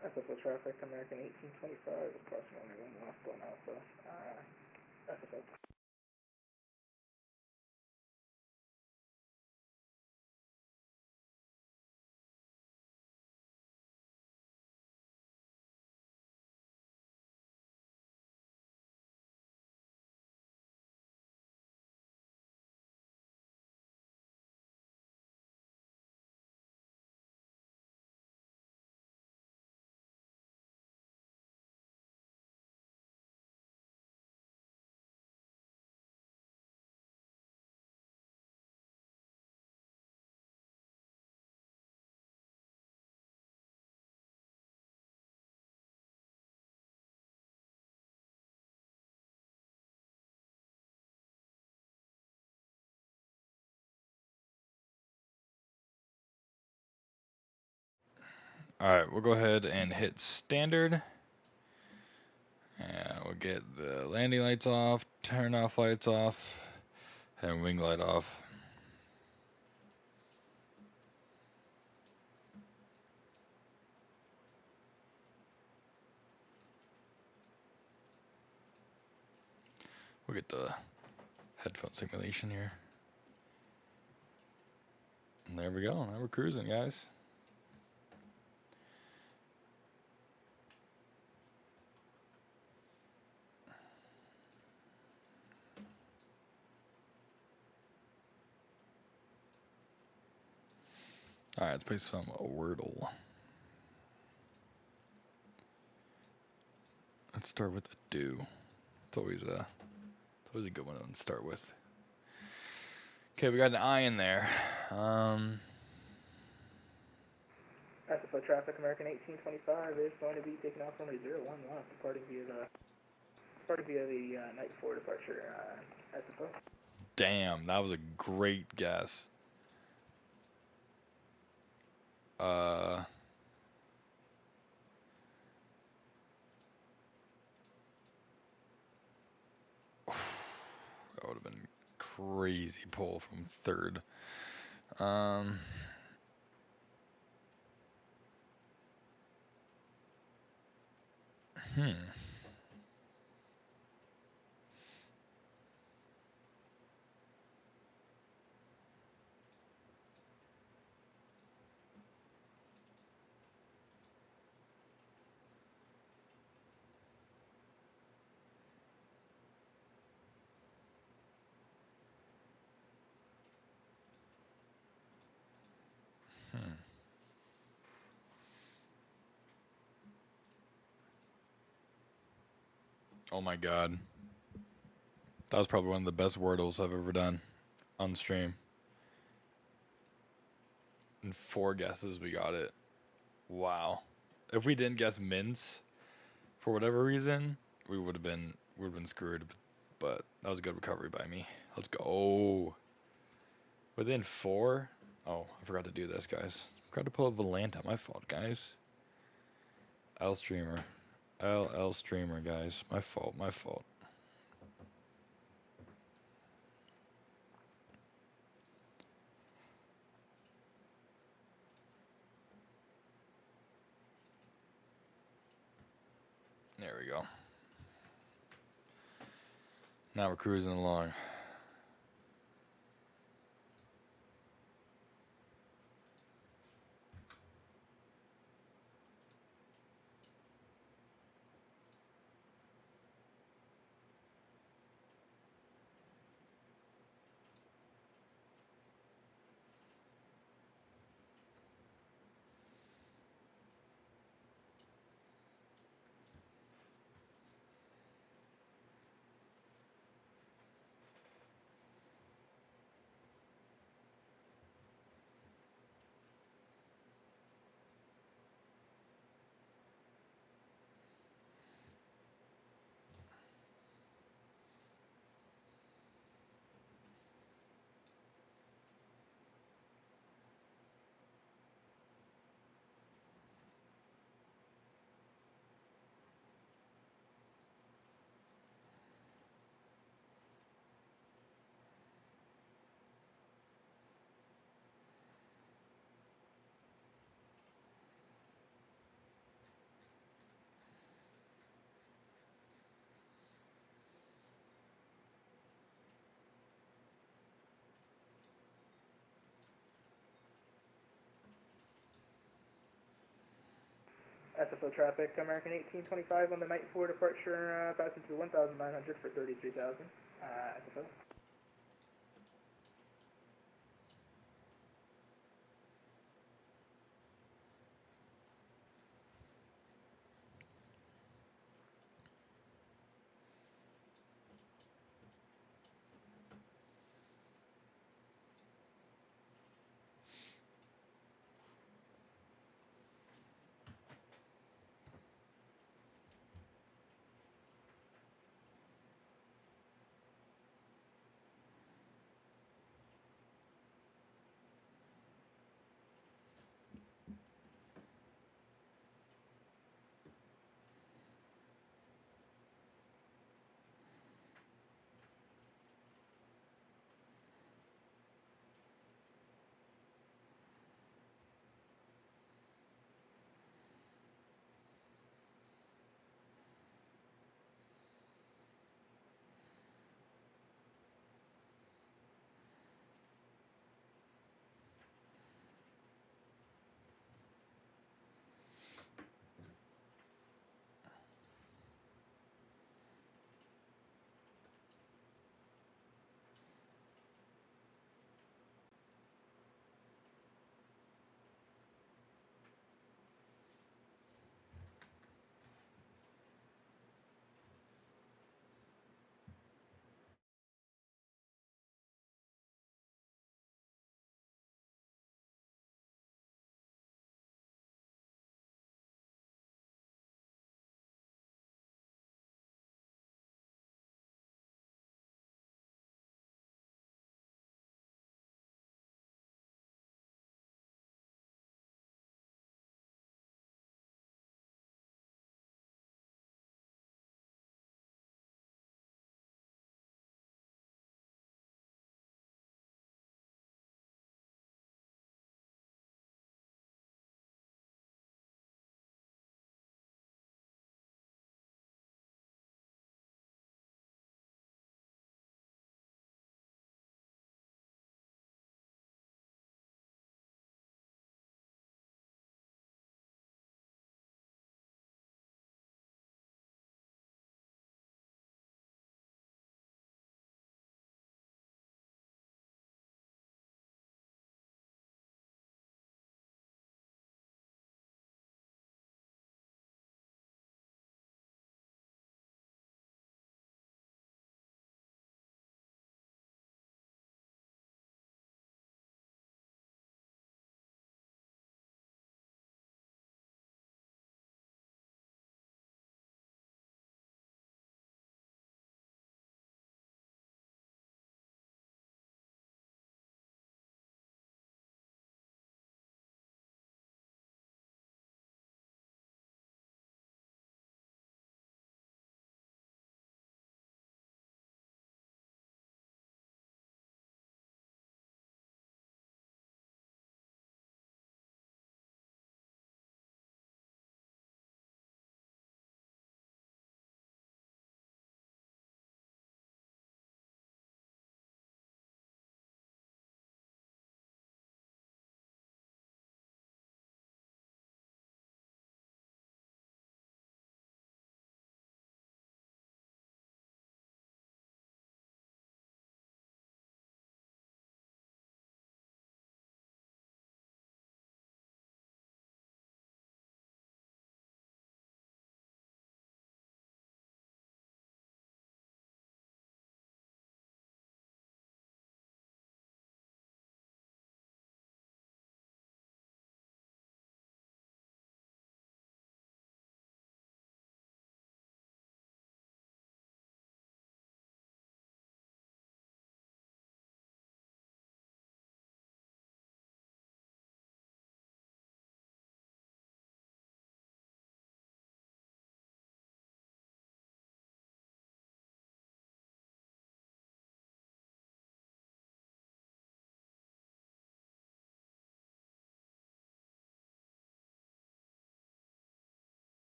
SFO traffic, American 1825, approximately 1 left on Alpha. SFO. Alright, we'll go ahead and hit standard. And we'll get the landing lights off, turn off lights off, and wing light off. We'll get the headphone simulation here. And there we go. Now we're cruising, guys. All right, let's play some Wordle. Let's start with a do. It's always a good one to start with. Okay, we got an I in there. SFO traffic, American 1825 is going to be taking off runway 01 left, departing via the night 4 departure, SFO. Damn, that was a great guess. That would have been crazy pull from third. Oh my god. That was probably one of the best Wordles I've ever done on stream. In 4 guesses, we got it. Wow. If we didn't guess mince, for whatever reason, we would have been screwed. But that was a good recovery by me. Let's go. Within 4? Oh, I forgot to do this, guys. Forgot to pull up Volanta. My fault, guys. L streamer, guys. My fault. There we go. Now we're cruising along. SFO traffic, American 1825 on the night 4 departure, passing to 1,900 for 33,000, SFO.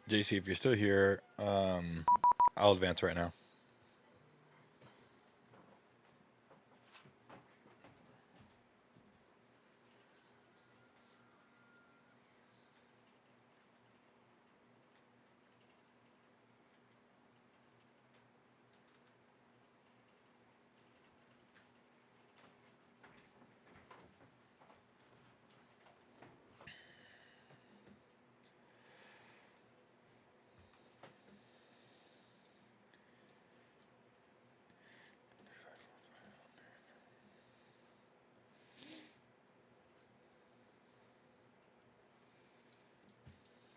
JC, if you're still here, I'll advance right now.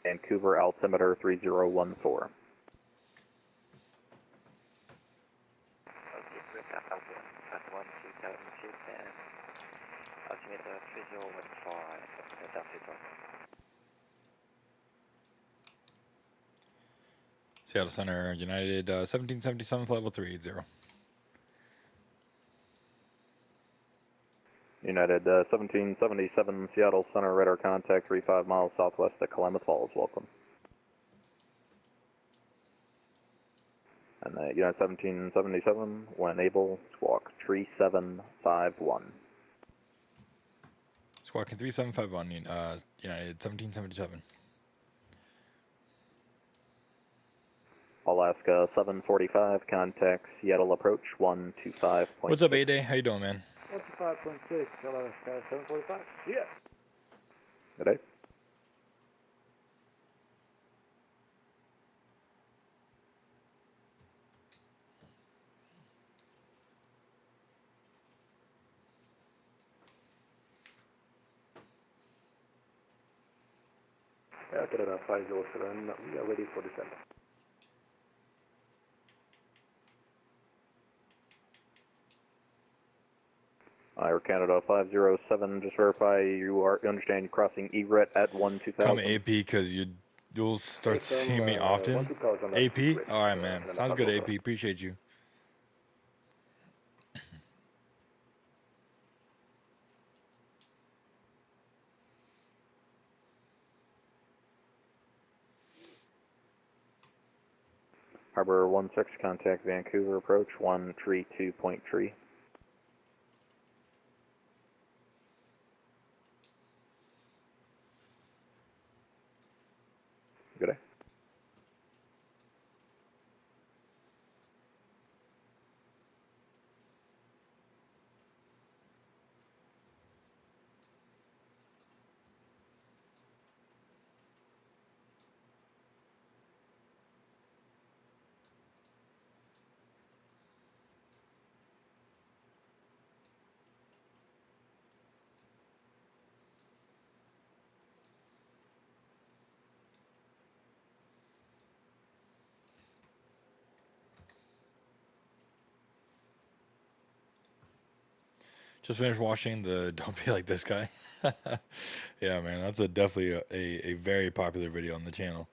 Vancouver altimeter 3014. Seattle Center, United 1777, flight level 380. United 1777 Seattle Center, radar contact 35 miles southwest of Klamath Falls. Welcome. And United 1777, when able, squawk 3751. Squawking 3751, United 1777. Alaska 745, contact Seattle approach 125. What's up, A-Day? How you doing, man? 125.6, hello, 745. Yeah. Good day. Yeah, Canada 507, we are ready for descent. Air Canada 507, just verify you understand you're crossing EGRET at 12000. Come AP, because you'll start seeing me often. AP? Alright, man. Sounds good, AP. Appreciate you. Harbor 16, contact Vancouver approach 132.3. Good day. Just finished watching the Don't Be Like This Guy. Yeah, man, that's definitely a very popular video on the channel.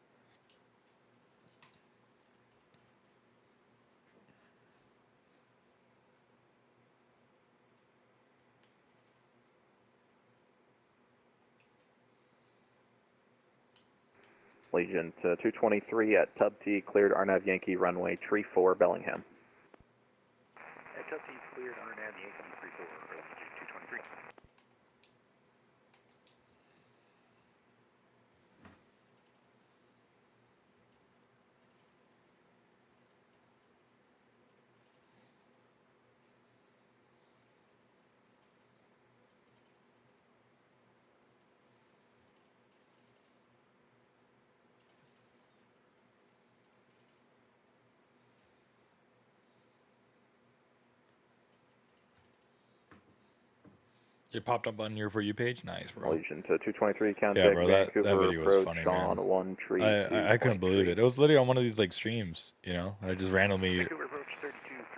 Legion to 223 at Tub T, cleared RNAV Yankee runway tree 4 Bellingham. At Tub T, cleared RNAV Yankee 34, altitude 223. It popped up on your For You page? Nice, bro. Legion to 223, contact Yeah, bro, that Vancouver video was approach funny, on man. 132.3. I couldn't believe it. It was literally on one of these, like, streams, you know? And it just randomly Vancouver approach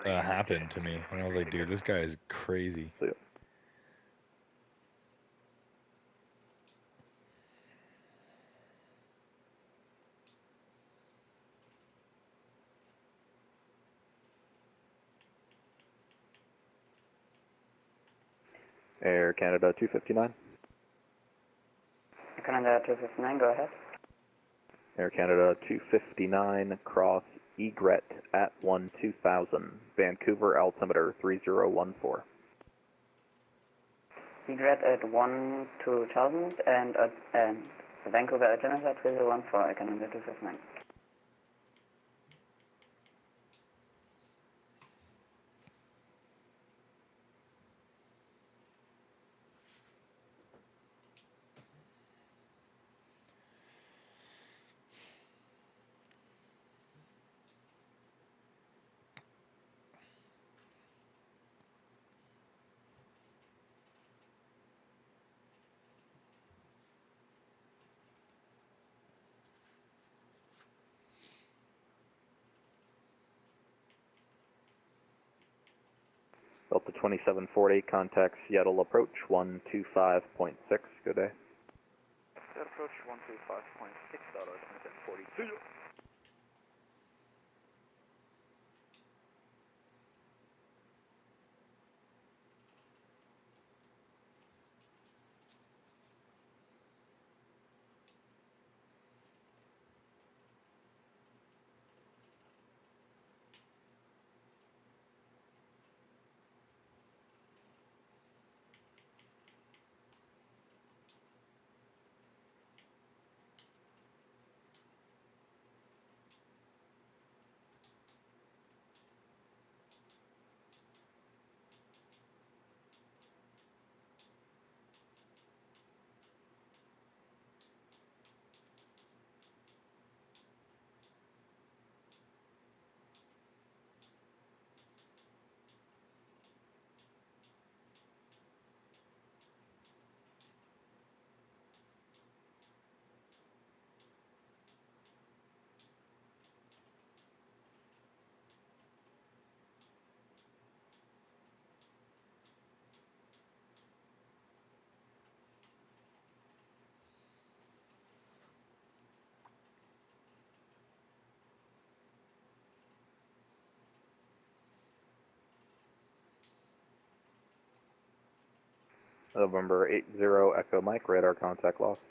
32.3. happened to me. And I was like, dude, this guy is crazy. See ya. Air Canada 259. Canada 259, go ahead. Air Canada 259, cross egret at 2000, Vancouver altimeter 3014. Egret at 2000 and Vancouver altimeter 3014, I can under 259. Delta 2748, contact Seattle approach 125.6, good day. That approach 125.6, Delta 2742. November 80 Echo Mike, radar contact lost.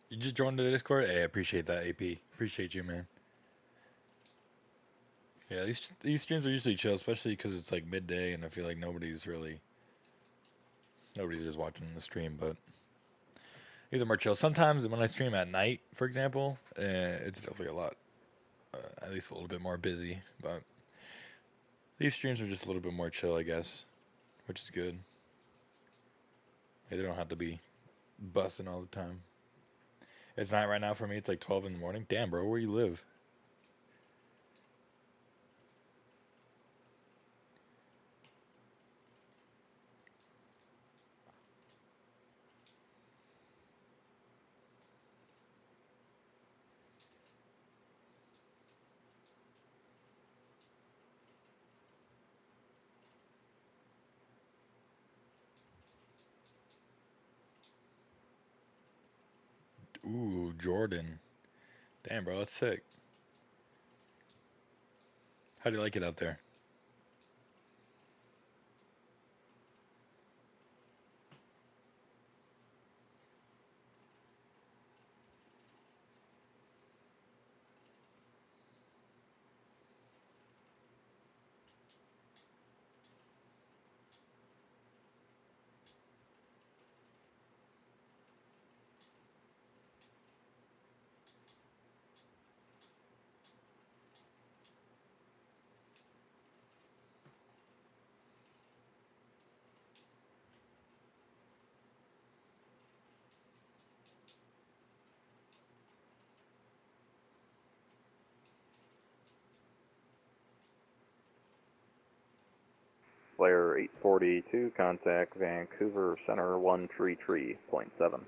You just joined the Discord? Hey, I appreciate that, AP. Appreciate you, man. Yeah, these streams are usually chill, especially because it's like midday, and I feel like nobody's just watching the stream. But these are more chill. Sometimes when I stream at night, for example, it's definitely a lot, at least a little bit more busy. But these streams are just a little bit more chill, I guess, which is good. Hey, they don't have to be busting all the time. It's night right now for me. It's like 12 in the morning. Damn, bro, where you live? Ooh, Jordan. Damn, bro, that's sick. How do you like it out there? Flare 842, contact Vancouver Center 133.7.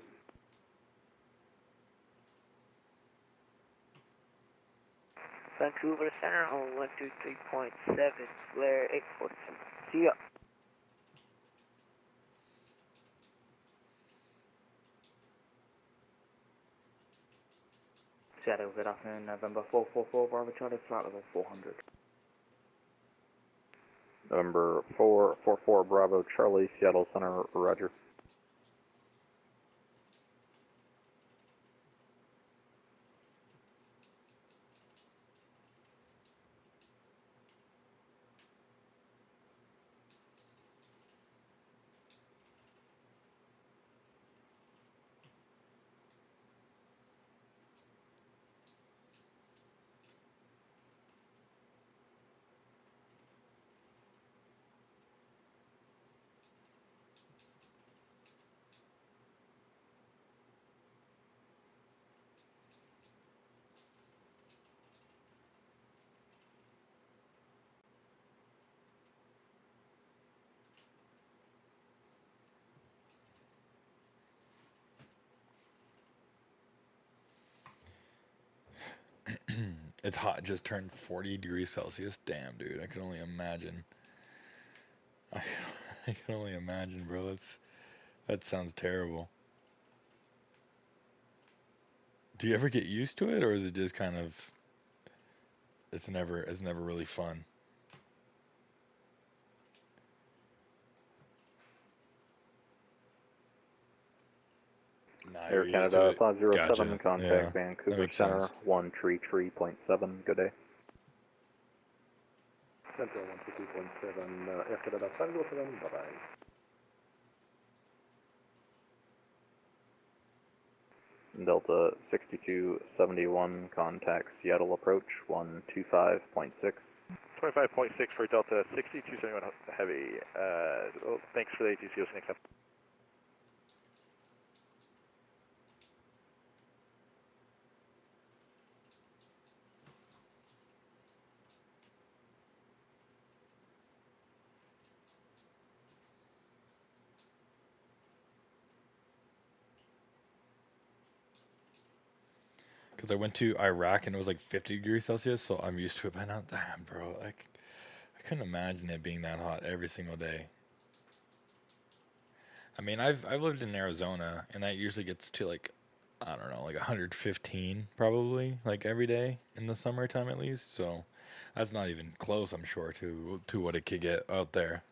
Vancouver Center on 123.7, flare 847. See ya. Seattle, good afternoon, November 444, Bravo Charlie, flight level 400. November 444 Bravo Charlie, Seattle Center, roger. It's hot. It just turned 40 degrees Celsius. Damn, dude. I can only imagine. I can only imagine, bro. That sounds terrible. Do you ever get used to it, or is it just kind of? It's never really fun. Nah, Air you're used to Canada it. 507, Gotcha. contact Yeah, that Vancouver makes Center, sense. 133.7, good day. Central 122.7, Air Canada 507, bye-bye. Delta 6271, contact Seattle approach, 125.6. 25.6 for Delta 6271 Heavy. Thanks for the ATC. Accept. Because I went to Iraq and it was like 50 degrees Celsius, so I'm used to it by now. Damn, bro. Like, I couldn't imagine it being that hot every single day. I mean, I've lived in Arizona, and that usually gets to like, I don't know, like 115 probably, like every day in the summertime at least. So that's not even close, I'm sure, to what it could get out there.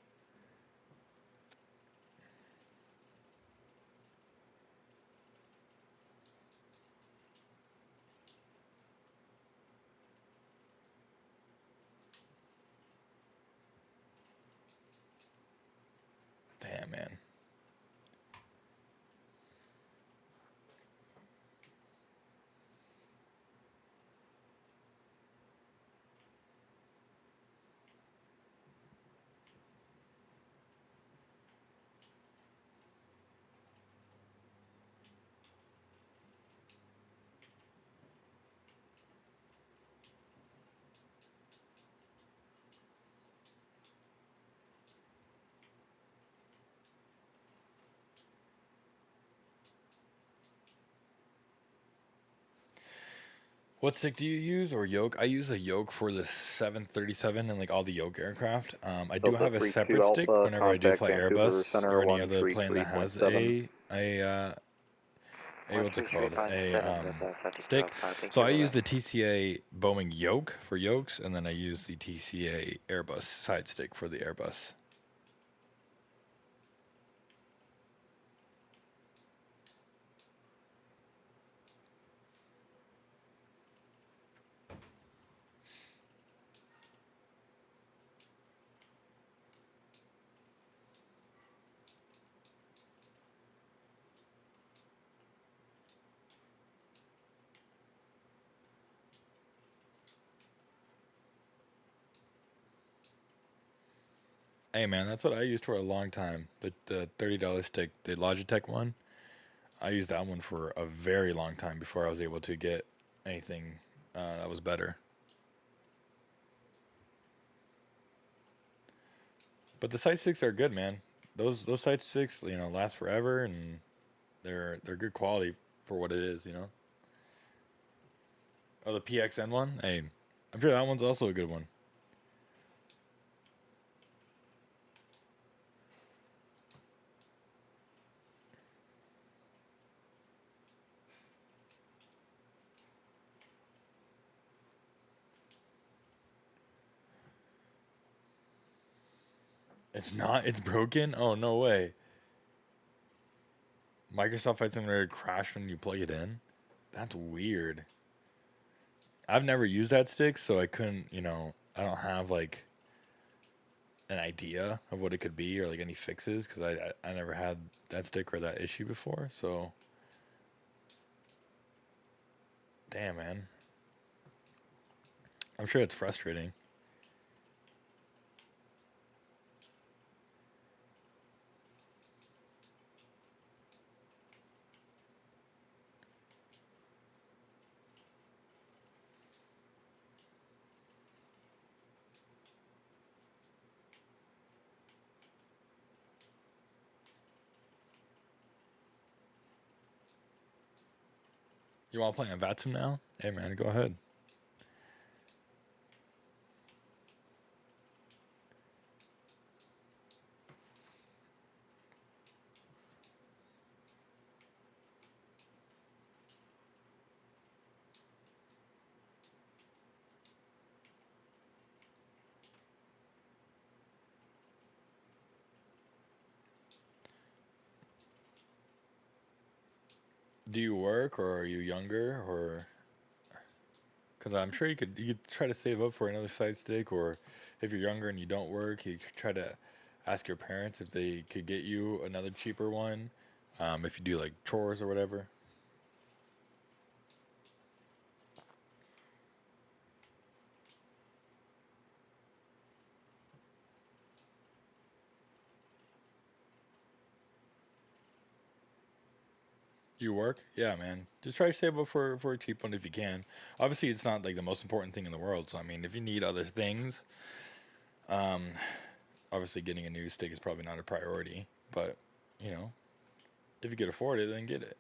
Damn, man. What stick do you use, or yoke? I use a yoke for the 737 and like all the yoke aircraft. I do Delta have a 32 separate stick Alpha, whenever I do contact fly Vancouver Airbus Center, or any other plane that has 133.7. a what's it called? 123.7 with Stick. thank So you, I use bye-bye. the TCA Boeing yoke for yokes, and then I use the TCA Airbus side stick for the Airbus. Hey man, that's what I used for a long time. The $30 stick, the Logitech one. I used that one for a very long time before I was able to get anything that was better. But the sight sticks are good, man. Those sight sticks, last forever, and they're good quality for what it is, Oh, the PXN one, hey, I'm sure that one's also a good one. It's not. It's broken. Oh no way. Microsoft Flight Simulator crash when you plug it in. That's weird. I've never used that stick, so I couldn't. I don't have like an idea of what it could be or like any fixes because I never had that stick or that issue before. So, damn man, I'm sure it's frustrating. You want to play on VATSIM now? Hey man, go ahead. Do you work or are you younger or? Because I'm sure you could try to save up for another side stick, or if you're younger and you don't work, you could try to ask your parents if they could get you another cheaper one. If you do like chores or whatever. You work? Yeah, man. Just try to save up for a cheap one if you can. Obviously, it's not like the most important thing in the world. So I mean, if you need other things, um, obviously getting a new stick is probably not a priority. But you know, if you could afford it, then get it.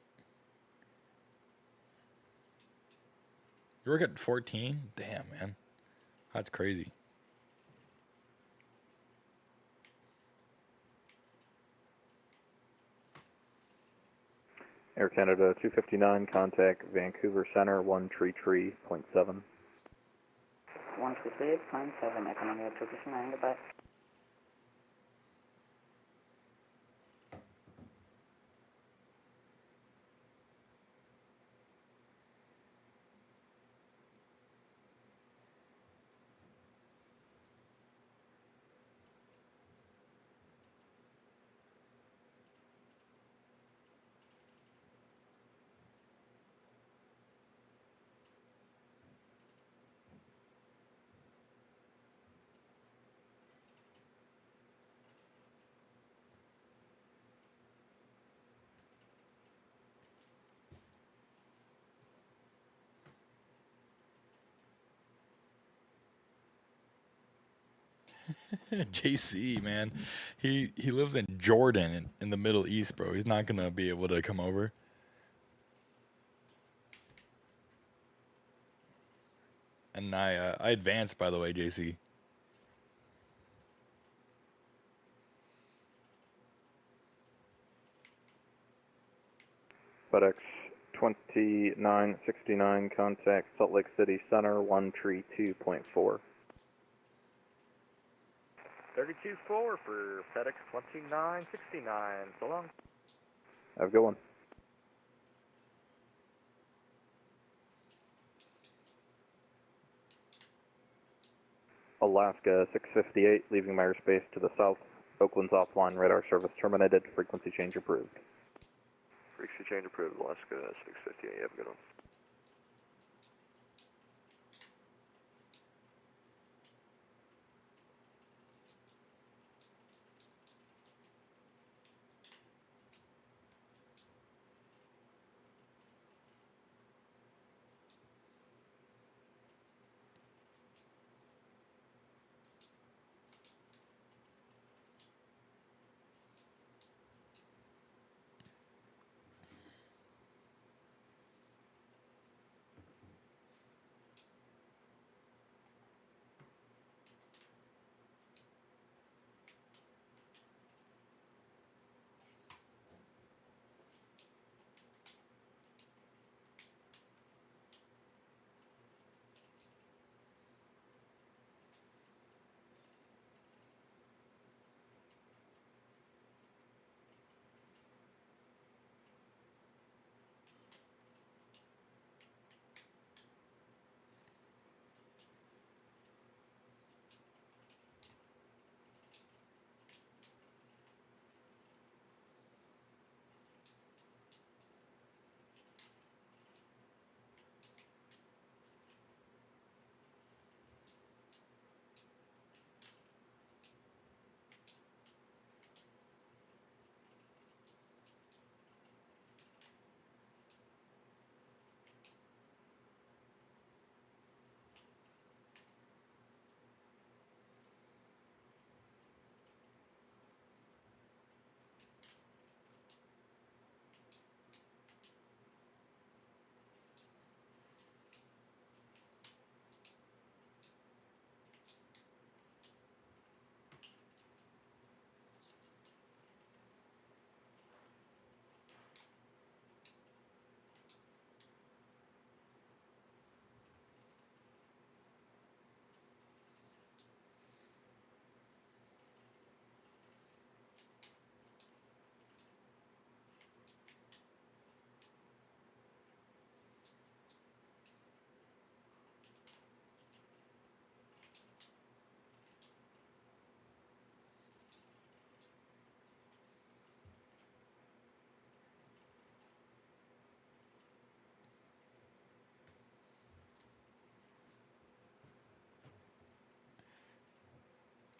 You work at 14? Damn, man, that's crazy. Air Canada 259, contact Vancouver Center 133.7. 133.7, economy at 259, goodbye. JC, man, he lives in Jordan in the Middle East, bro. He's not gonna be able to come over. And I advanced, by the way, JC. FedEx 2969, contact Salt Lake City Center 132.4. 32-4 for FedEx 2969. So long. Have a good one. Alaska 658, leaving my airspace to the south. Oakland's offline, radar service terminated, frequency change approved. Frequency change approved, Alaska 658. You have a good one.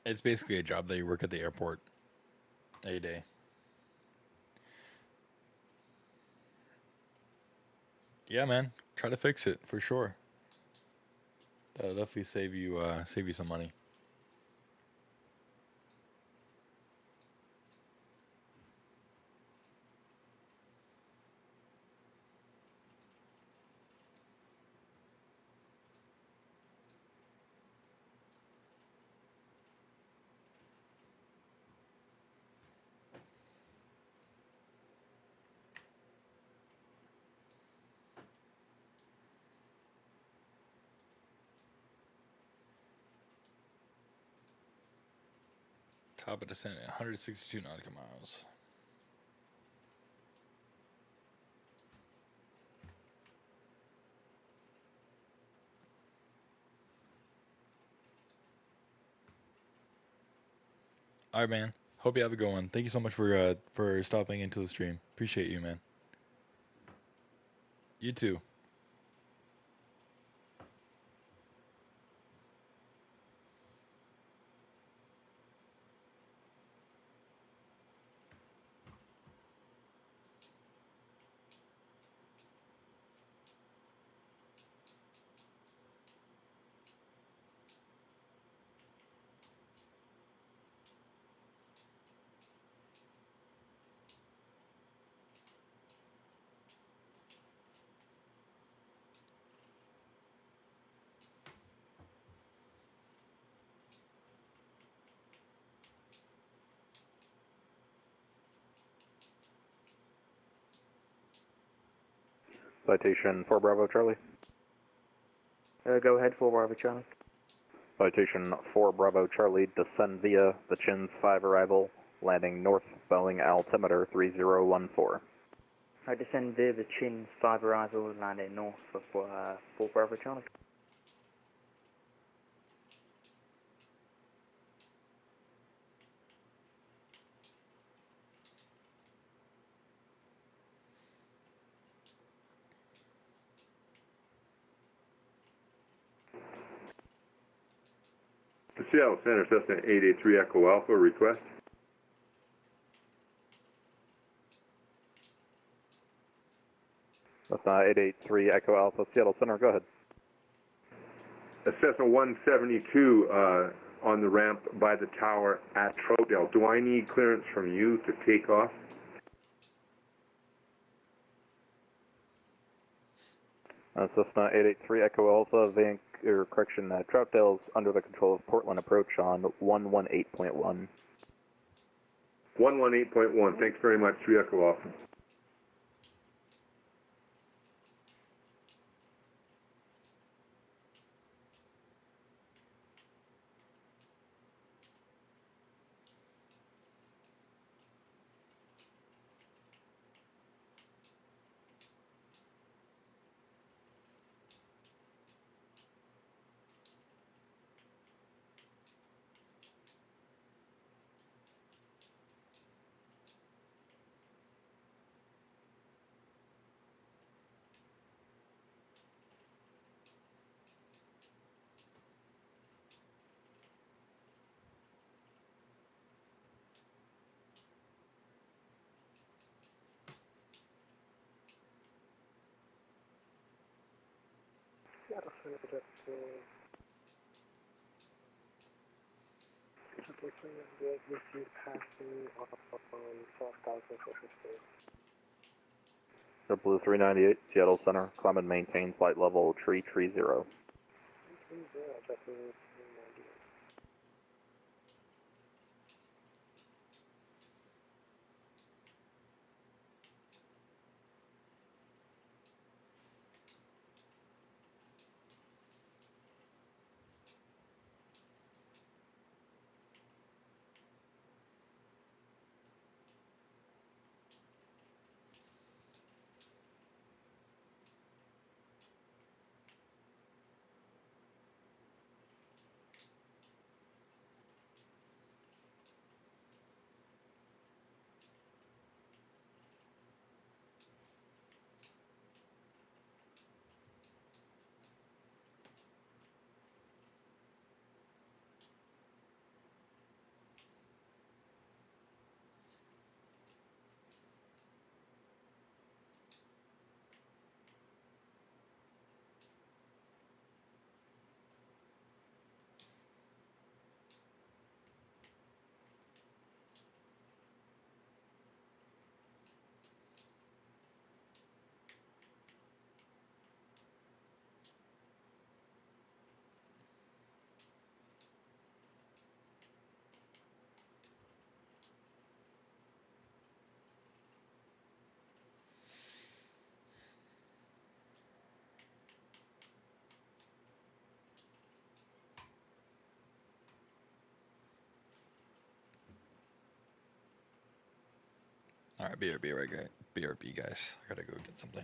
It's basically a job that you work at the airport a day. Yeah, man. Try to fix it for sure. That'll definitely save you some money. Top of descent at 162 nautical miles. All right, man. Hope you have a good one. Thank you so much for stopping into the stream. Appreciate you, man. You too. Citation 4 Bravo Charlie. Go ahead, 4 Bravo Charlie. Citation 4 Bravo Charlie, descend via the Chins 5 arrival, landing north, Boeing altimeter 3014. I descend via the Chins 5 arrival, landing north for 4 Bravo Charlie. The Seattle Center, Cessna 883 Echo Alpha, request. Cessna 883 Echo Alpha, Seattle Center, go ahead. A Cessna 172 on the ramp by the tower at Troutdale. Do I need clearance from you to take off? Cessna 883 Echo Alpha, Troutdale's under the control of Portland approach on 118.1. 118.1, thanks very much, 3 Echo Alpha. Seattle Center, just received passing on southbound Central State. The Blue 398, Seattle Center, climb and maintain flight level 330. 330, just All right, BRB guys. I gotta go get something.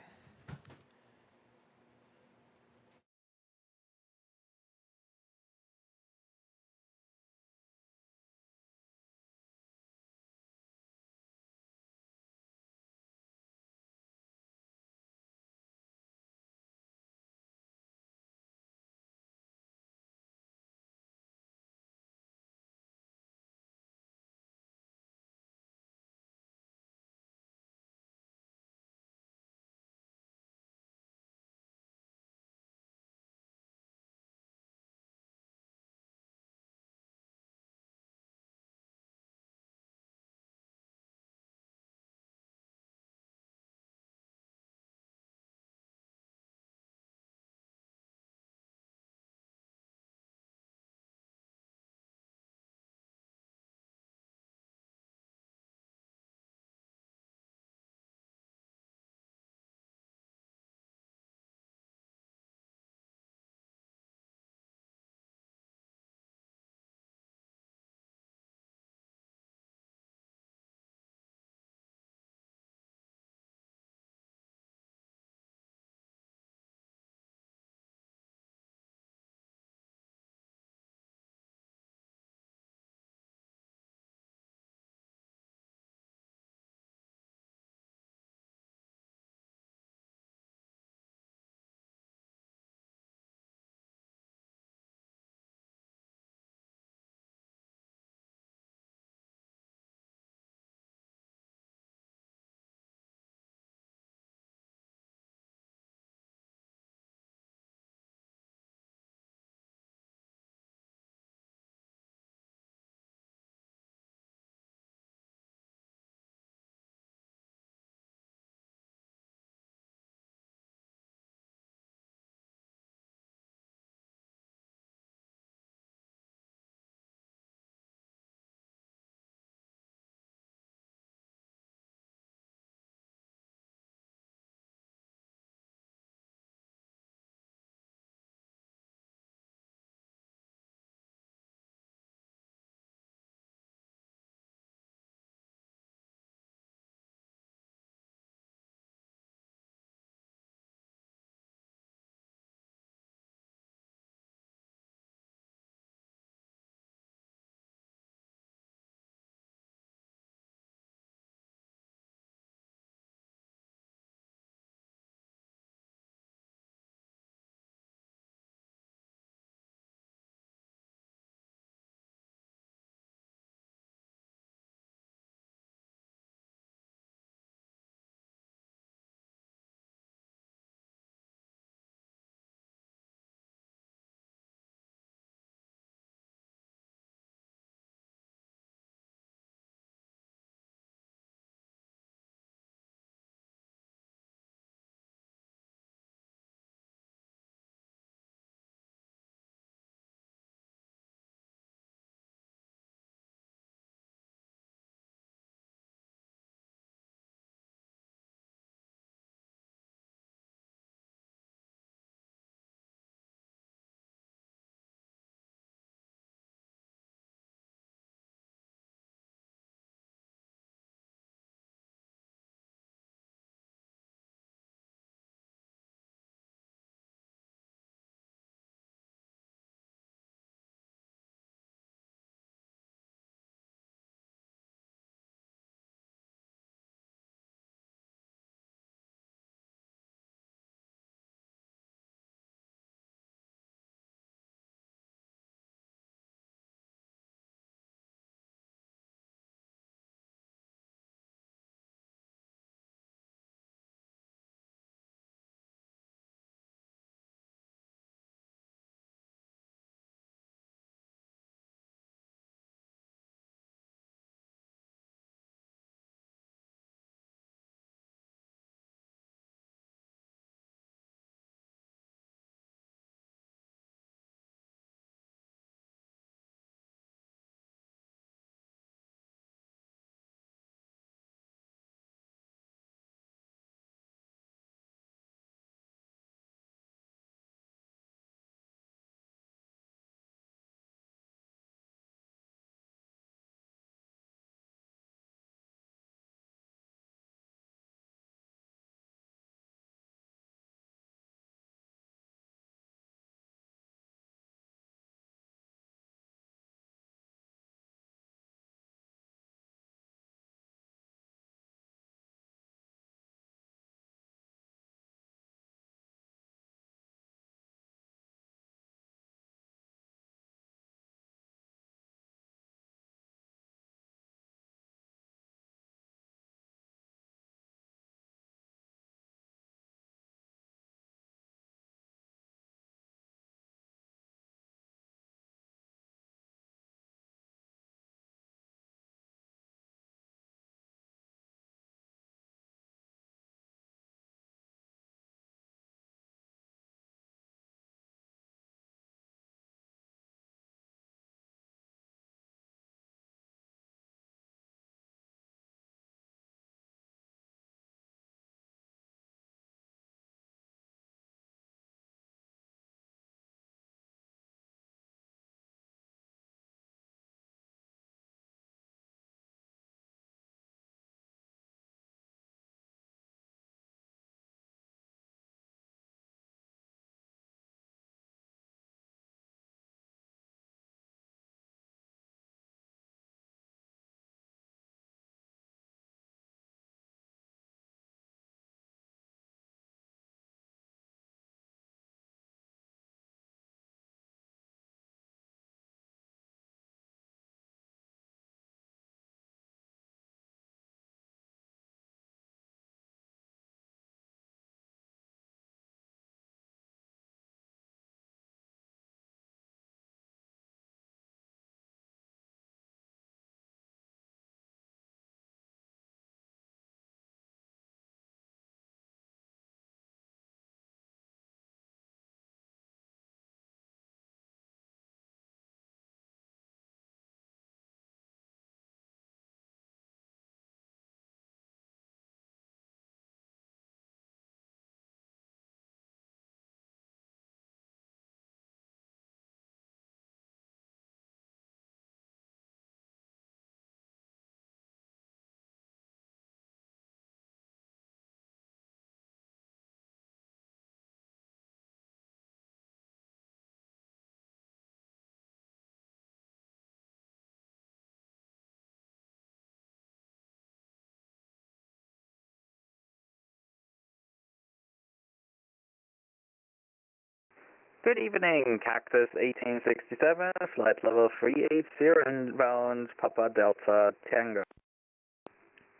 Good evening, Cactus 1867, flight level 380, inbound Papa Delta Tango.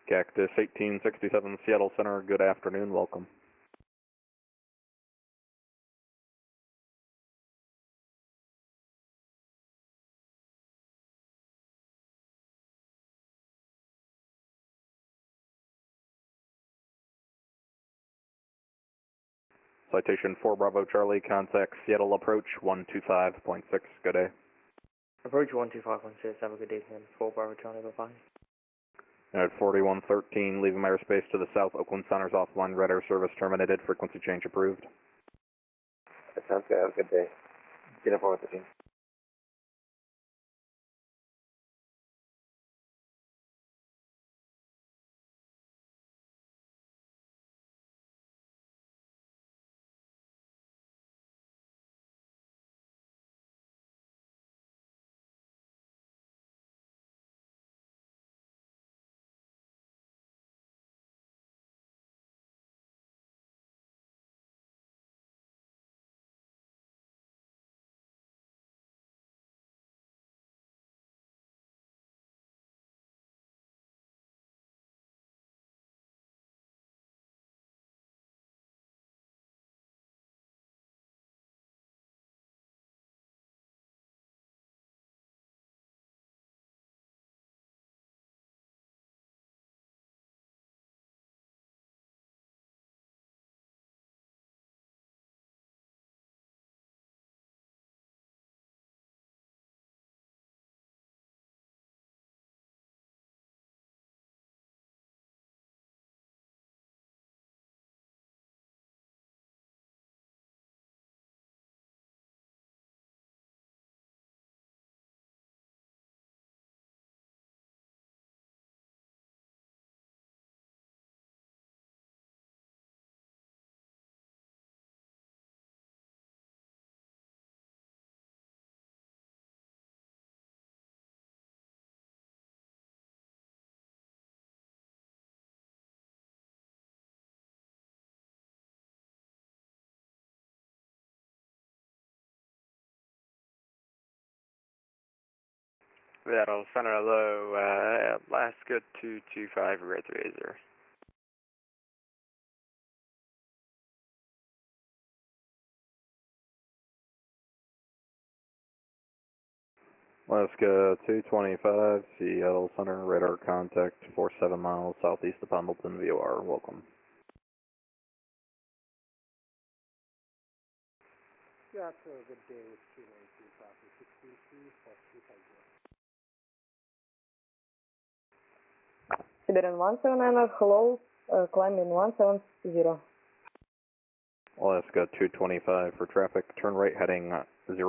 Cactus 1867, Seattle Center, good afternoon, welcome. Citation 4 Bravo Charlie, contact Seattle approach 125.6, good day. Approach 12516, have a good evening. 4 Bravo Charlie, bye-bye. At 4113, leaving airspace to the south, Oakland Center's offline red air service terminated, frequency change approved. That sounds good, have a good day. Get up with the team. Seattle Center low, Alaska 225, red 380. Alaska 225, Seattle Center, radar contact 47 miles southeast of Pendleton, VOR, welcome. Yeah, so good day with 292 traffic 63 for 250. Siberian 179, hello, climbing 170. Alaska 225 for traffic, turn right heading 010. 010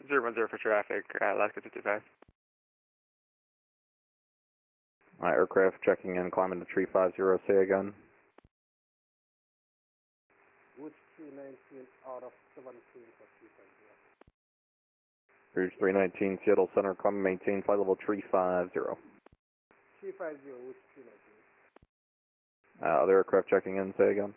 for traffic, Alaska 225. Aircraft checking in, climbing to tree 50, say again. Woods 319 out of 17 for 350. Rouge 319, Seattle Center, climbing maintain flight level tree 50. 350, Woods 319. Other aircraft checking in, say again.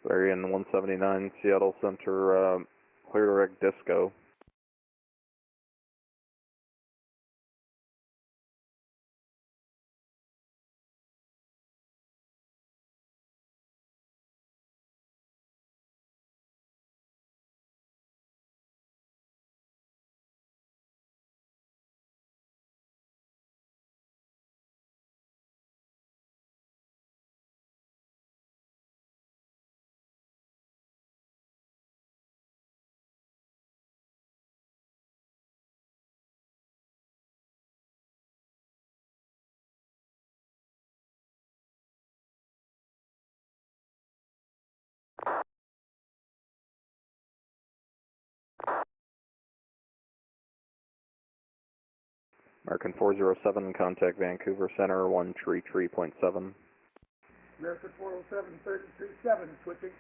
Varian 179, Seattle Center, clear direct disco. American 407, contact Vancouver Center, 133.7. American 407, 33.7, switching.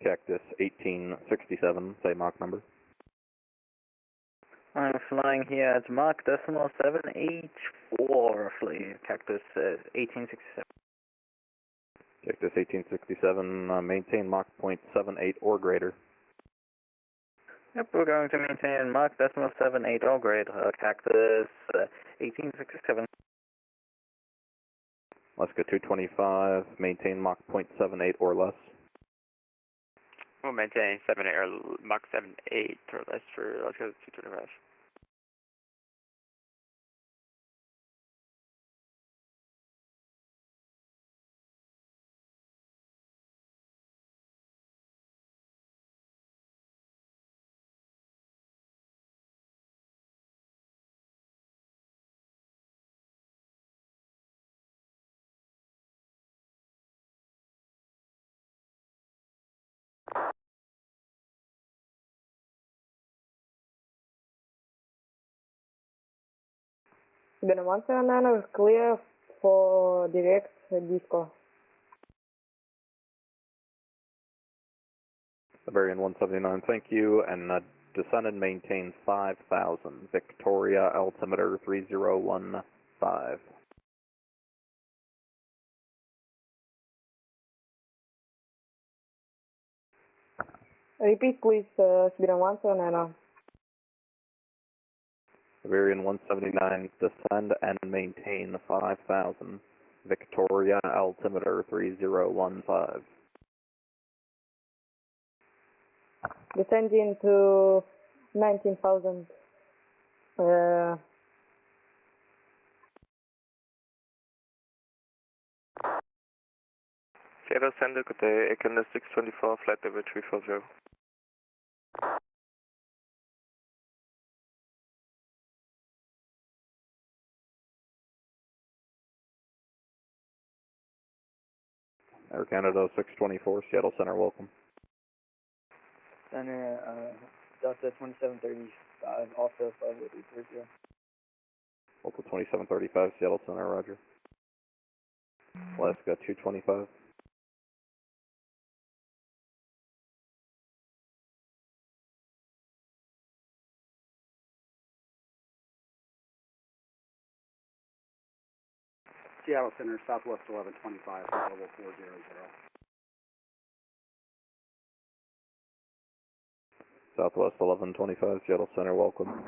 Cactus 1867, say Mach number. I'm flying here at Mach 784, roughly. Cactus 1867. Cactus 1867, maintain Mach 0.78 or greater. Yep, we're going to maintain Mach 0.78 or greater. Cactus 1867. Alaska 225, maintain Mach 0.78 or less. We'll maintain 78 or Mach 78 or less for Alaska 225. Siberian 179 is clear for direct disco. Siberian 179, thank you, and descend and maintain 5,000. Victoria, altimeter 3015. Repeat, please, Siberian 179. Siberian 179, descend and maintain 5,000. Victoria, altimeter 3015. Descending to 19,000. Seattle Center, good day. Equinus 624, flight level 340. Air Canada 624, Seattle Center, welcome. Center, Delta 2735, also 58330. Delta 2735, Seattle Center, roger. Alaska 225. Seattle Center, Southwest 1125, level 400. Southwest 1125, Seattle Center, welcome.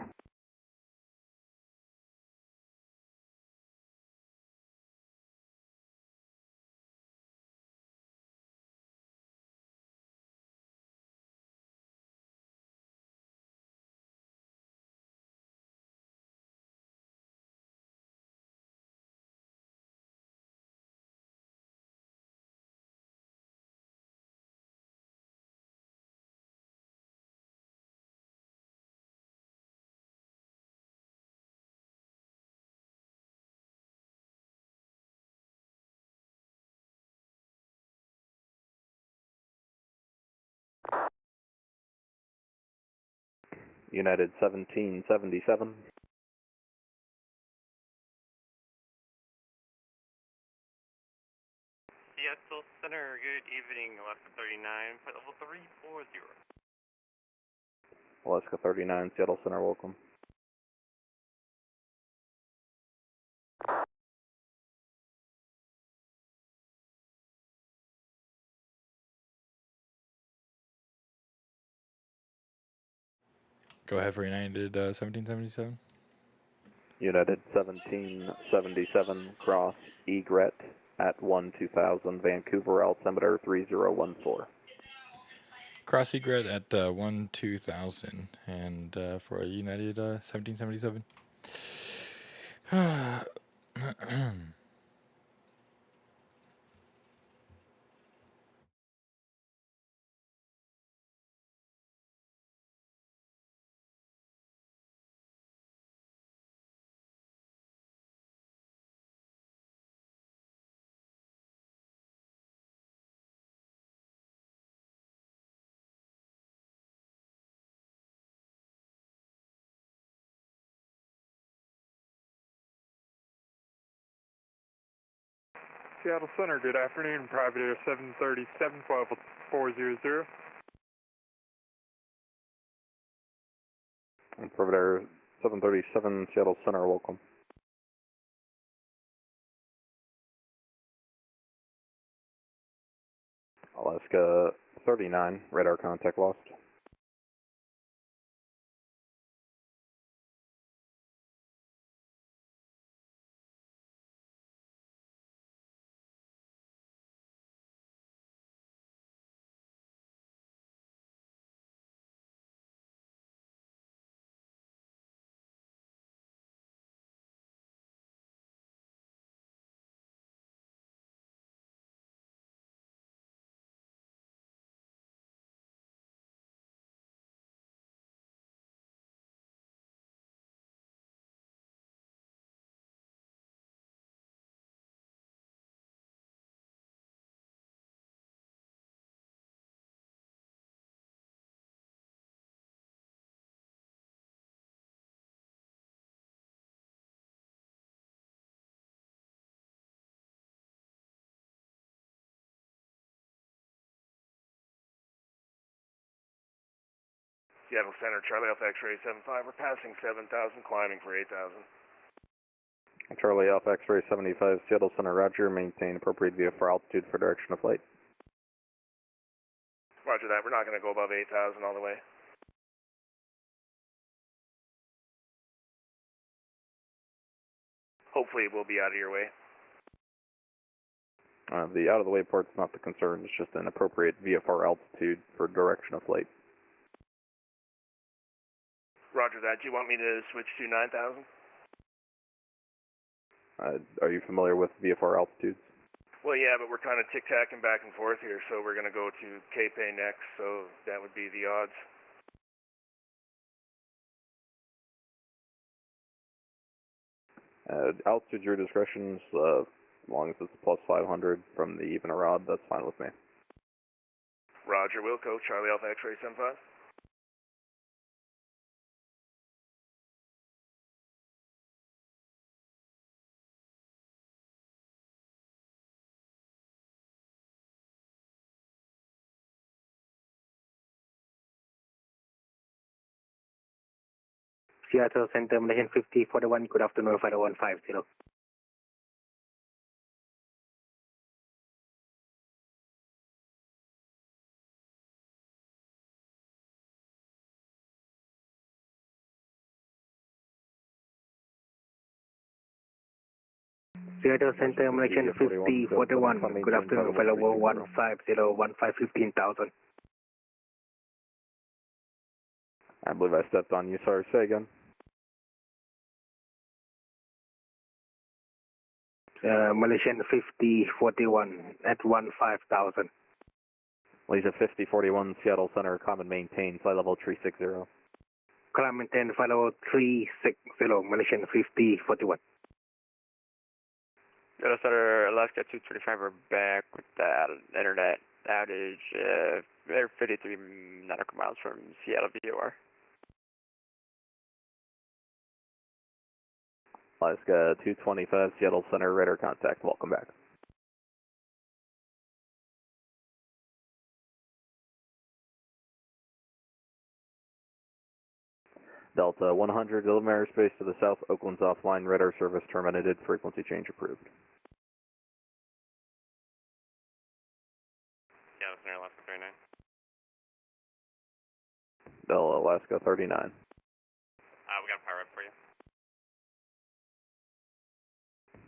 United 1777. Seattle Center, good evening. Alaska 39, flight level 340. Alaska 39, Seattle Center, welcome. Go ahead for United 1777. United 1777, cross egret at 1-2000, Vancouver, altimeter 3014. Cross egret at 1-2000, and for a United 1777. Seattle Center, good afternoon. Private Air 737, flight level 400. Provider 737 Seattle Center, welcome. Alaska 39, radar contact lost. Seattle Center, Charlie Alpha X-ray 75, we're passing 7,000, climbing for 8,000. Charlie Alpha X-ray 75, Seattle Center, roger, maintain appropriate VFR altitude for direction of flight. Roger that, we're not going to go above 8,000 all the way. Hopefully we'll be out of your way. The out of the way part's not the concern, it's just an appropriate VFR altitude for direction of flight. Roger that, do you want me to switch to 9,000? Are you familiar with VFR altitudes? Well, yeah, but we're kind of tic-tacking back and forth here, so we're going to go to Cape next, so that would be the odds. Altitude your discretion, as long as it's plus 500 from the even rod, that's fine with me. Roger, Wilco, Charlie Alpha X-ray 75. Seattle Center, Malaysian 5041, good afternoon, 5150. Seattle Center, Malaysian 5041, good afternoon, fellow 150, 15,000. I believe I stepped on you, sorry, say again. Malaysian 5041 at 15,000. Malaysia 5041, Seattle Center, common maintain, flight level 360. Climb maintain, flight level 360, Malaysian 5041. Seattle Center, Alaska 225, we're back with that internet outage. They're 53 nautical miles from Seattle VOR. Alaska 225, Seattle Center, radar contact, welcome back. Delta 100, Deliver airspace to the south, Oakland's offline, radar service terminated, frequency change approved. Seattle Center, Alaska 39. Delta Alaska 39. We got a power up for you.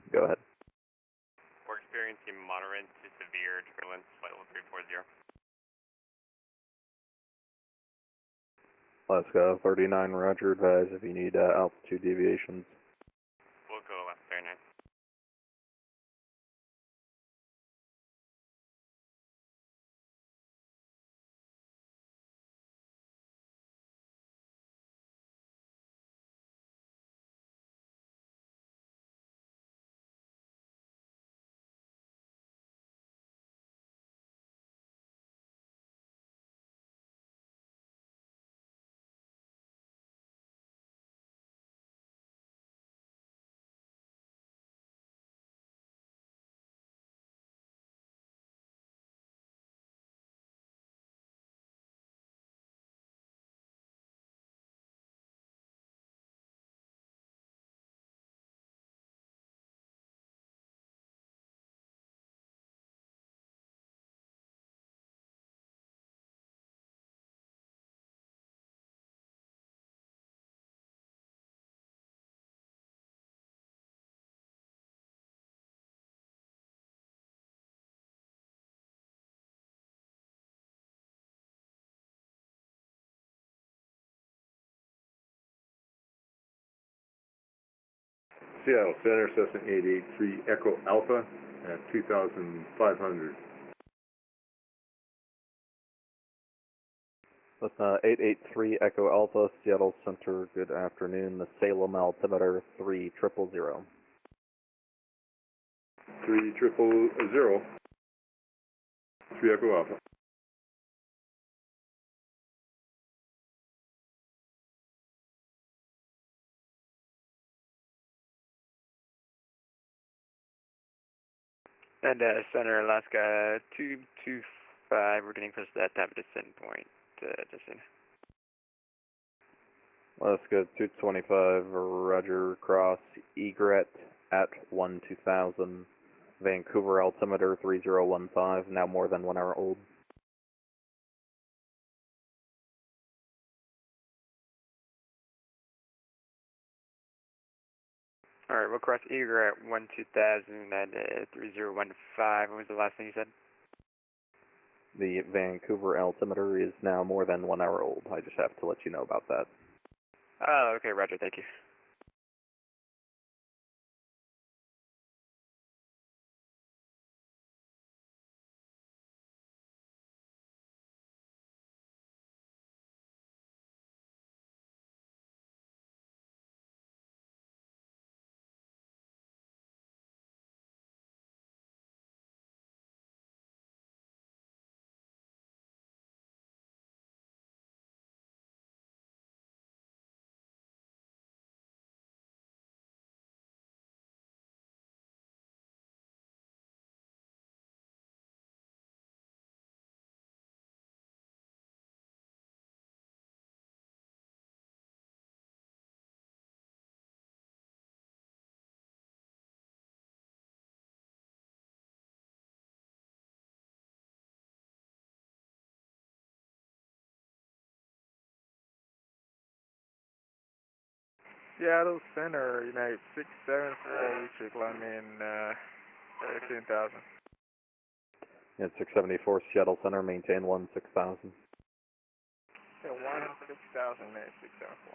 Go ahead. We're experiencing moderate to severe turbulence, flight level 340. Alaska 39, roger, advise if you need altitude deviations. We'll go Alaska 39. Seattle Center, Cessna 883 Echo Alpha at 2,500. Cessna 883 Echo Alpha, Seattle Center, good afternoon. The Salem altimeter 3000. 3000. 3 Echo Alpha. And Center Alaska 225, we're getting close to that type of descent point, Justin. Alaska 225, Roger, cross, egret at 2000, Vancouver altimeter 3015, now more than 1 hour old. Alright, we'll cross Eager at 2000 at 3015. What was the last thing you said? The Vancouver altimeter is now more than 1 hour old. I just have to let you know about that. Oh, okay, Roger, thank you. Seattle Center, United 674, should climb in 13,000. At 674 Seattle Center, maintain 16,000. Yeah, 16,000, 674.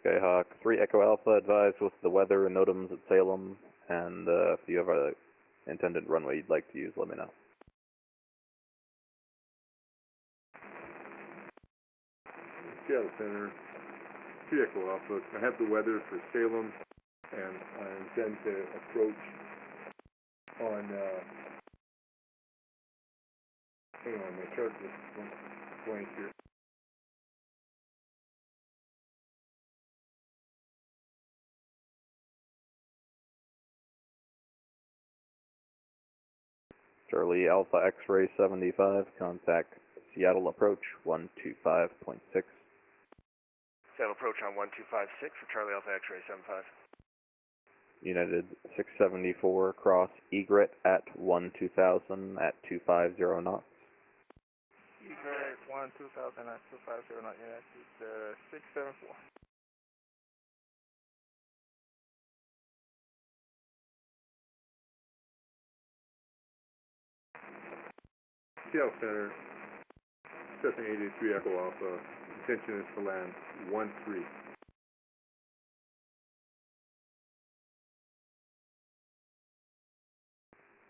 Skyhawk 3 Echo Alpha, advise with the weather and NOTAMs at Salem, and if you have a intended runway you'd like to use, let me know. Seattle Center, 3 Echo Alpha. I have the weather for Salem, and I intend to approach on, hang on, my chart was blank here. Charlie Alpha X-Ray 75, contact Seattle approach 125.6. Seattle approach on 1256 for Charlie Alpha X-Ray 75. United 674, cross Egret at 12000 at 250 knots. Egret 12000 at 250 knots, United 674. Seattle Center, Cessna 883 Echo Alpha. Intention is to land 13.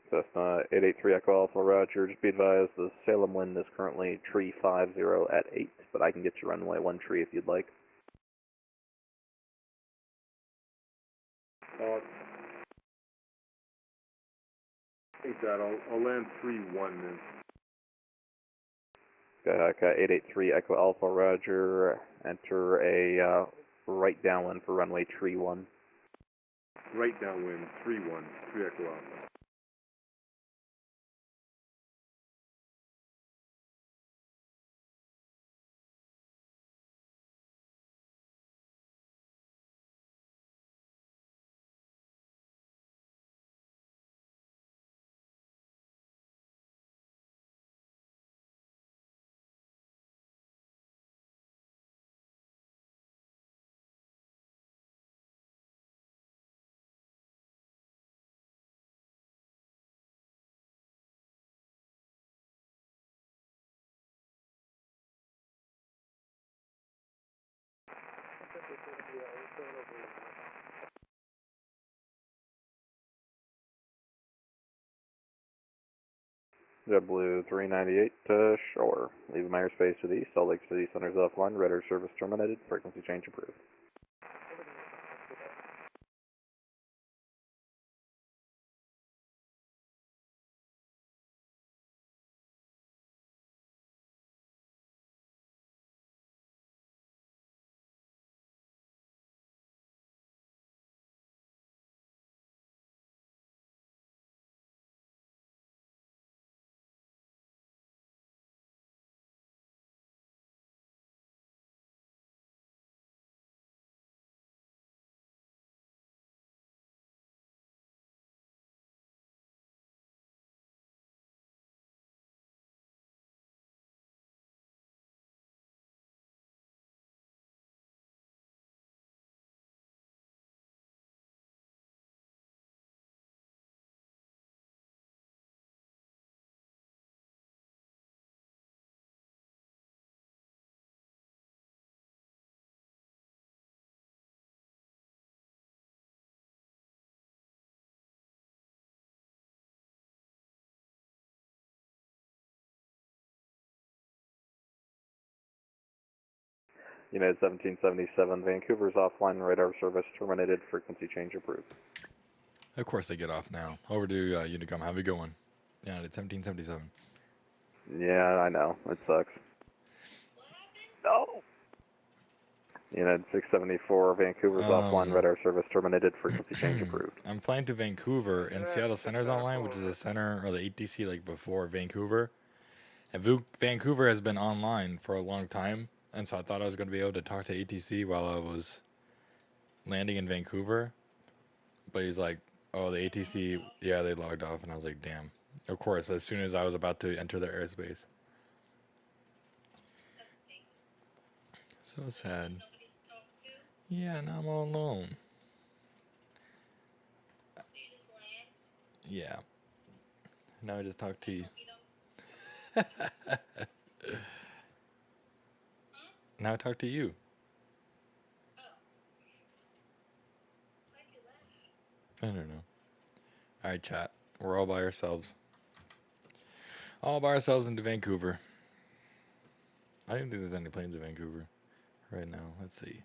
Cessna 883 Echo Alpha, roger. Just be advised the Salem wind is currently tree 50 at 8, but I can get you runway 1 tree if you'd like. Take that. I'll land 3-1 then. Skyhawk 883 Echo Alpha, roger. Enter a right downwind for runway tree 1. Right downwind, 3-1, 3 Echo Alpha. JetBlue 398 to shore. Leaving my airspace to the east. Salt Lake City Center's offline. Radar service terminated. Frequency change approved. United 1777, Vancouver's offline. Radar service terminated. Frequency change approved. Of course they get off now. Over to Unicom. Have a good one. Yeah, it's 1777. Yeah, I know. It sucks. No! United 674, Vancouver's offline. Radar service terminated. Frequency change approved. I'm flying to Vancouver, and Seattle Center's online, which is the center or the ATC like before Vancouver. And Vancouver has been online for a long time, and so I thought I was going to be able to talk to ATC while I was landing in Vancouver. But he's like, oh, the ATC, yeah, they logged off. And I was like, damn. Of course, as soon as I was about to enter their airspace. So sad. Yeah, and I'm all alone. Yeah. Now I just talk to you. Now I talk to you. I don't know. All right, chat. We're all by ourselves. All by ourselves into Vancouver. I don't think there's any planes in Vancouver right now. Let's see.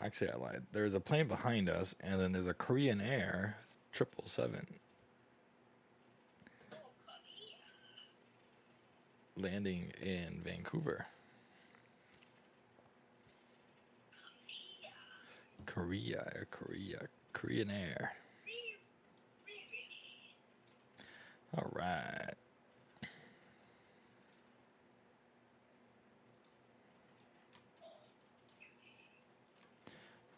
Actually, I lied. There's a plane behind us, and then there's a Korean Air 777 landing in Vancouver. Korean Air. All right.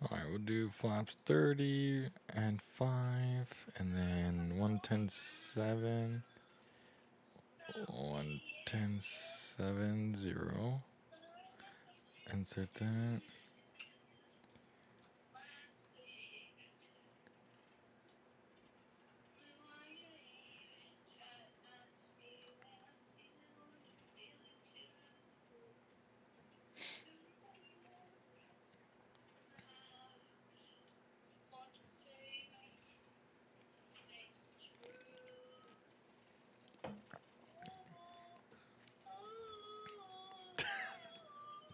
All right, we'll do flaps 30 and 5, and then 110.7, 110.70, insert that.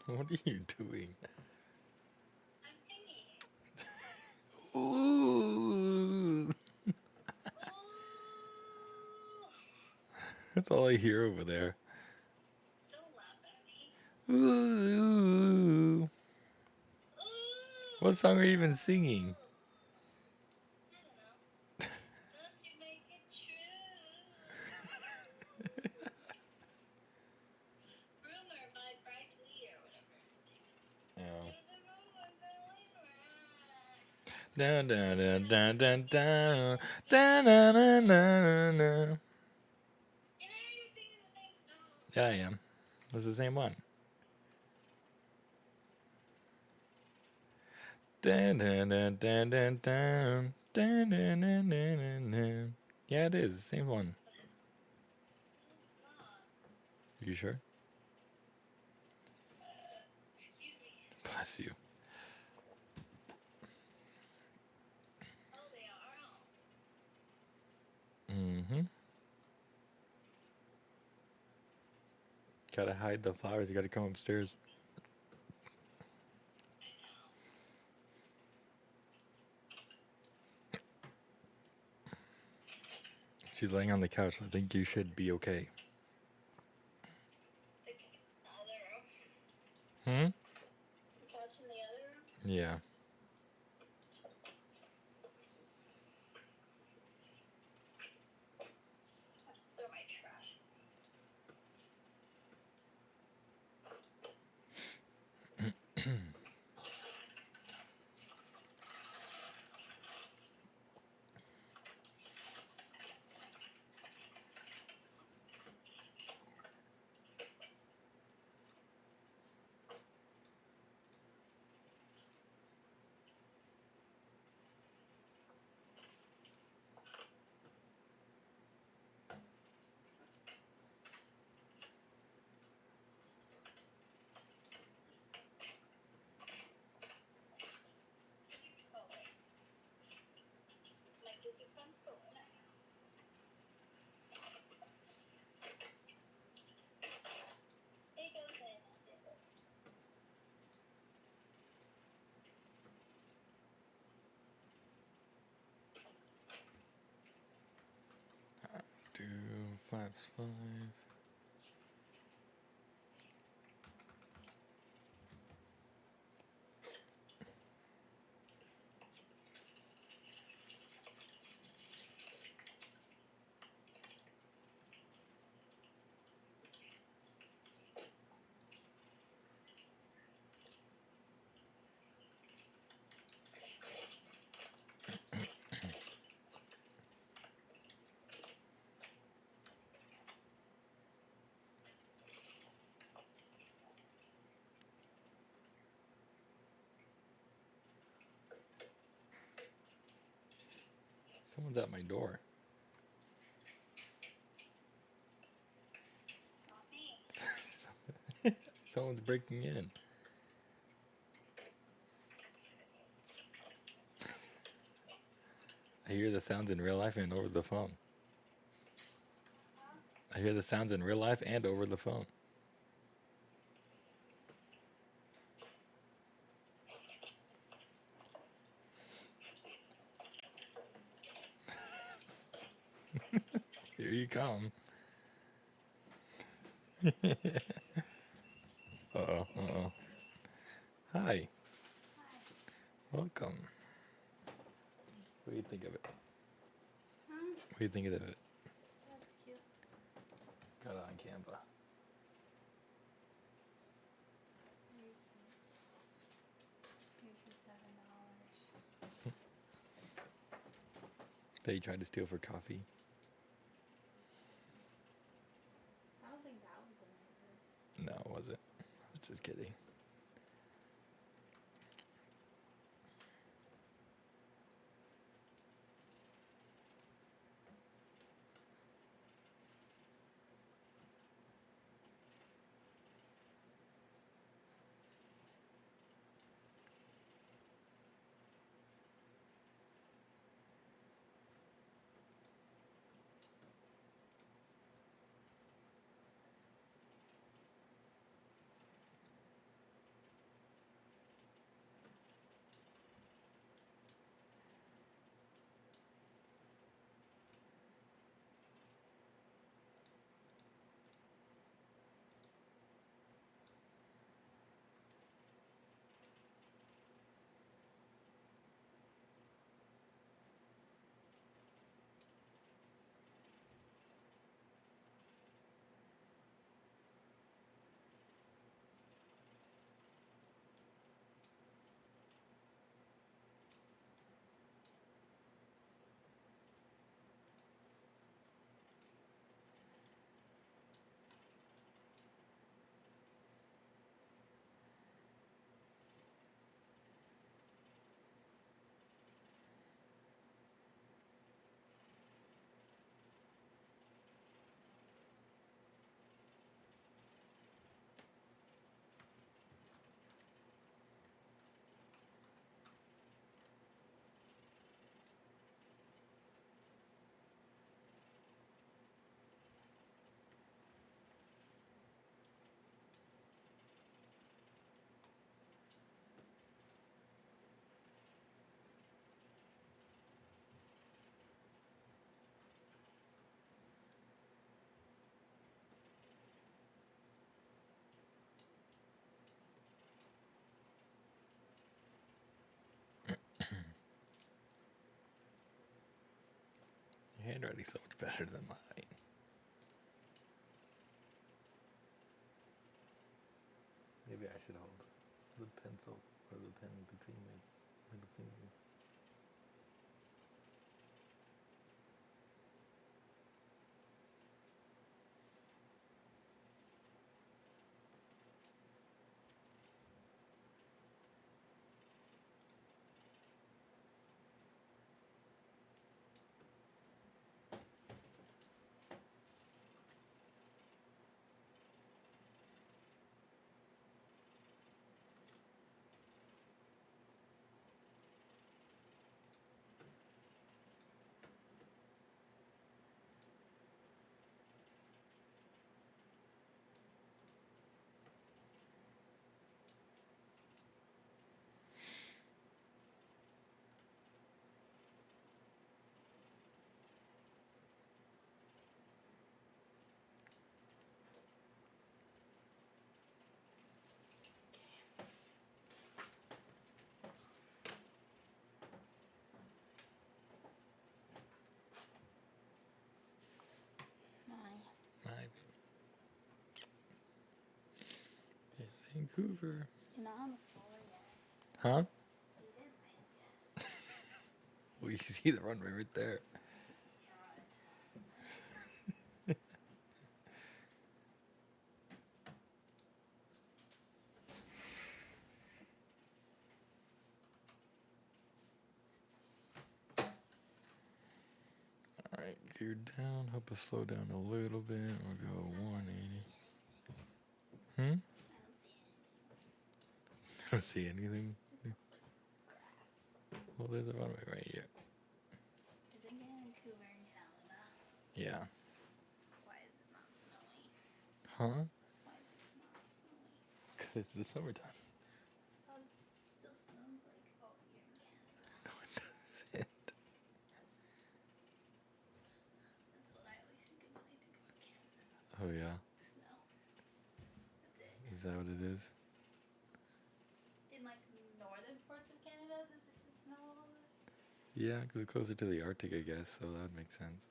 What are you doing? Ooh. That's all I hear over there. Ooh. What song are you even singing? Dun dun dun dun dun dun dun dun dun dun dun. Yeah, I am. It's the same one. Dun dun dun dun dun dun dun dun dun dun dun. Yeah, it is. Same one. You sure? Bless you. Mm-hmm. Gotta hide the flowers. You gotta come upstairs. She's laying on the couch. I think you should be okay. Hmm? Yeah. Do flaps 5. Someone's at my door. Someone's breaking in. hear the sounds in real life and over the phone. I hear the sounds in real life and over the phone. Here you come. Uh-oh, uh-oh. Hi. Welcome. What do you think of it? What do you think of it? That's cute. Got it on Canva. Here's your $7. That you tried to steal for coffee? I don't think that was in my purse. No, was it? I was just kidding. Your handwriting's so much better than mine. Maybe I should hold the pencil or the pen between my middle finger. Nice. Yeah, Vancouver. You're not on the floor yet. Huh? You didn't land yet. Well, you can see the runway right there. Alright, gear down. Hope to slow down a little bit. We'll go 180. Hmm? I don't see anything. Well, there's a runway right here. Yeah. Why is it not snowing? Huh? Why is it not snowing? Because it's the summertime. Oh, it still snows like, oh, you're in Canada. No, it doesn't. That's what I always think of when I think about Canada. Oh, yeah? Snow. That's it. Is that what it is? In like northern parts of Canada, does it just snow all the way? Yeah, because it's closer to the Arctic, I guess, so that would make sense.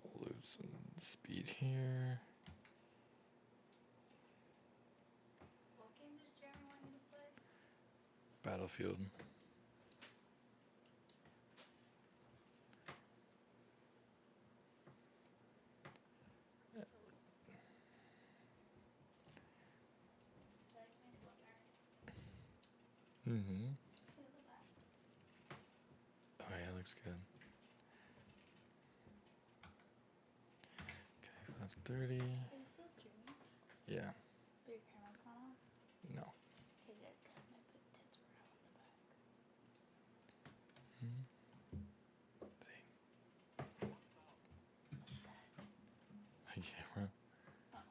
We'll lose some speed here. What game does Jeremy want you to play? Battlefield. Mm-hmm. Oh yeah, looks good. Okay, 5:30. Are you still streaming? Yeah. But your camera's not on? No. Okay, good, because my big tits were out in the back. Hmm. What's that? My camera. Oh.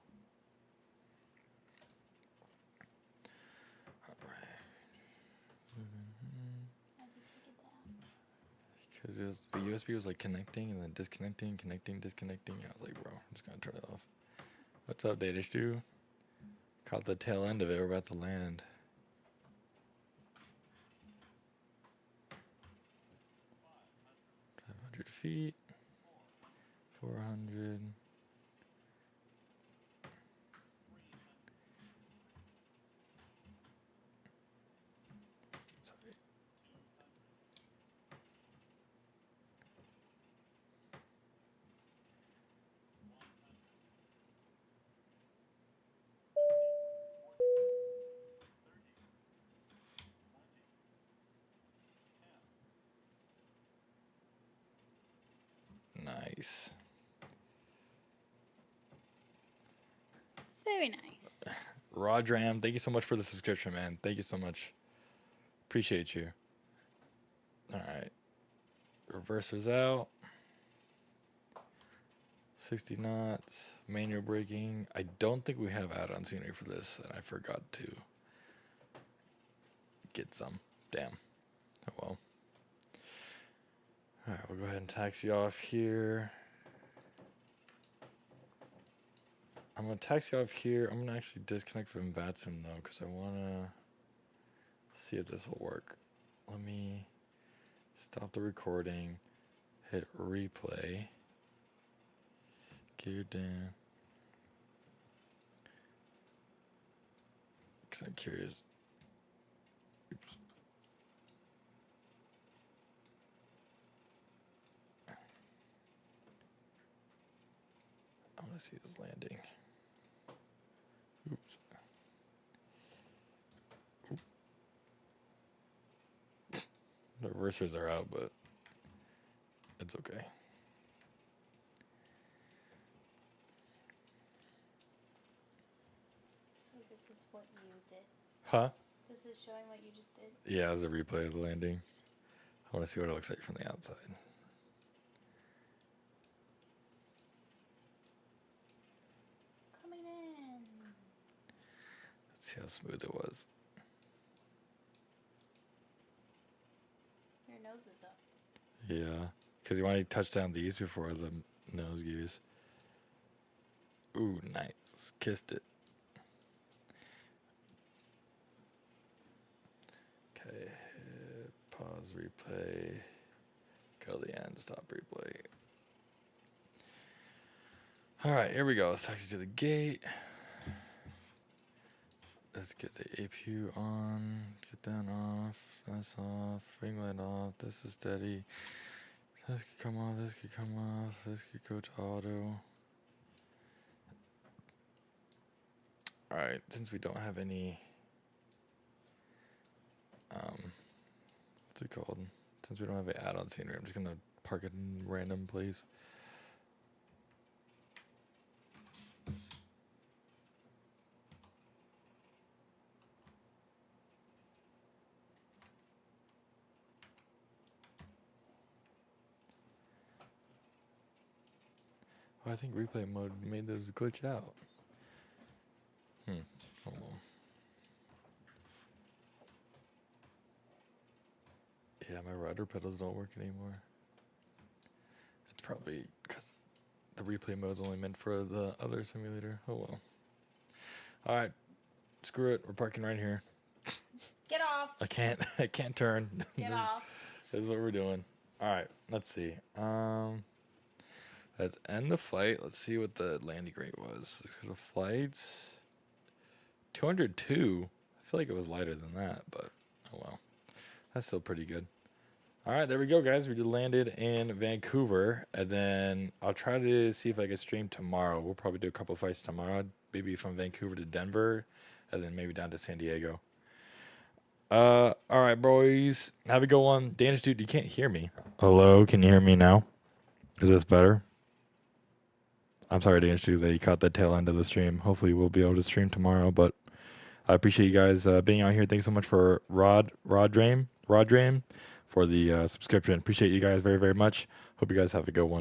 Alright. How'd you take it down? Because the USB was like connecting and then disconnecting, connecting, disconnecting. I was like, bro, I'm just gonna turn it off. What's up, Data Stew? Caught the tail end of it. We're about to land. Feet, 400. Sorry. Nice. Very nice. Rodram, thank you so much for the subscription, man. Thank you so much. Appreciate you. Alright. Reversers out. 60 knots. Manual braking. I don't think we have add-on scenery for this, and I forgot to get some. Damn. Oh well. Alright, we'll go ahead and taxi off here. I'm going to taxi off here. I'm going to actually disconnect from VATSIM though, because I want to see if this will work. Let me stop the recording, hit replay, gear down, because I'm curious. Oops. I want to see this landing. Oops. Oop. The reversers are out, but it's okay. So this is what you did? Huh? This is showing what you just did? Yeah, as a replay of the landing. I want to see what it looks like from the outside. Coming in. Let's see how smooth it was. Your nose is up. Yeah, because you want to touch down these before the nose gears. Ooh, nice. Kissed it. Okay, hit pause, replay. Go to the end, stop replay. Alright, here we go. Let's taxi to the gate. Let's get the APU on. Get that off. That's off. Ring light off. This is steady. This could come off. This could come off. This could go to auto. All right, since we don't have any, what's it called? Since we don't have an add-on scenery, I'm just gonna park it in random place. Oh, I think replay mode made those glitch out. Hold on. Yeah, my rudder pedals don't work anymore. It's probably because the replay mode's only meant for the other simulator. Oh well. Alright. Screw it. We're parking right here. Get off. I can't turn. Get off. This is what we're doing. Alright, let's see. Let's end the flight. Let's see what the landing rate was. The flight's 202. I feel like it was lighter than that, but oh well. That's still pretty good. Alright, there we go, guys. We just landed in Vancouver, and then I'll try to see if I can stream tomorrow. We'll probably do a couple flights tomorrow, maybe from Vancouver to Denver, and then maybe down to San Diego. Alright, boys. Have a good one. Danish dude, you can't hear me. Hello, can you hear me now? Is this better? I'm sorry, Danish dude, that you caught the tail end of the stream. Hopefully we'll be able to stream tomorrow, but I appreciate you guys being out here. Thanks so much for Rodraim for the subscription. Appreciate you guys very, very much. Hope you guys have a good one.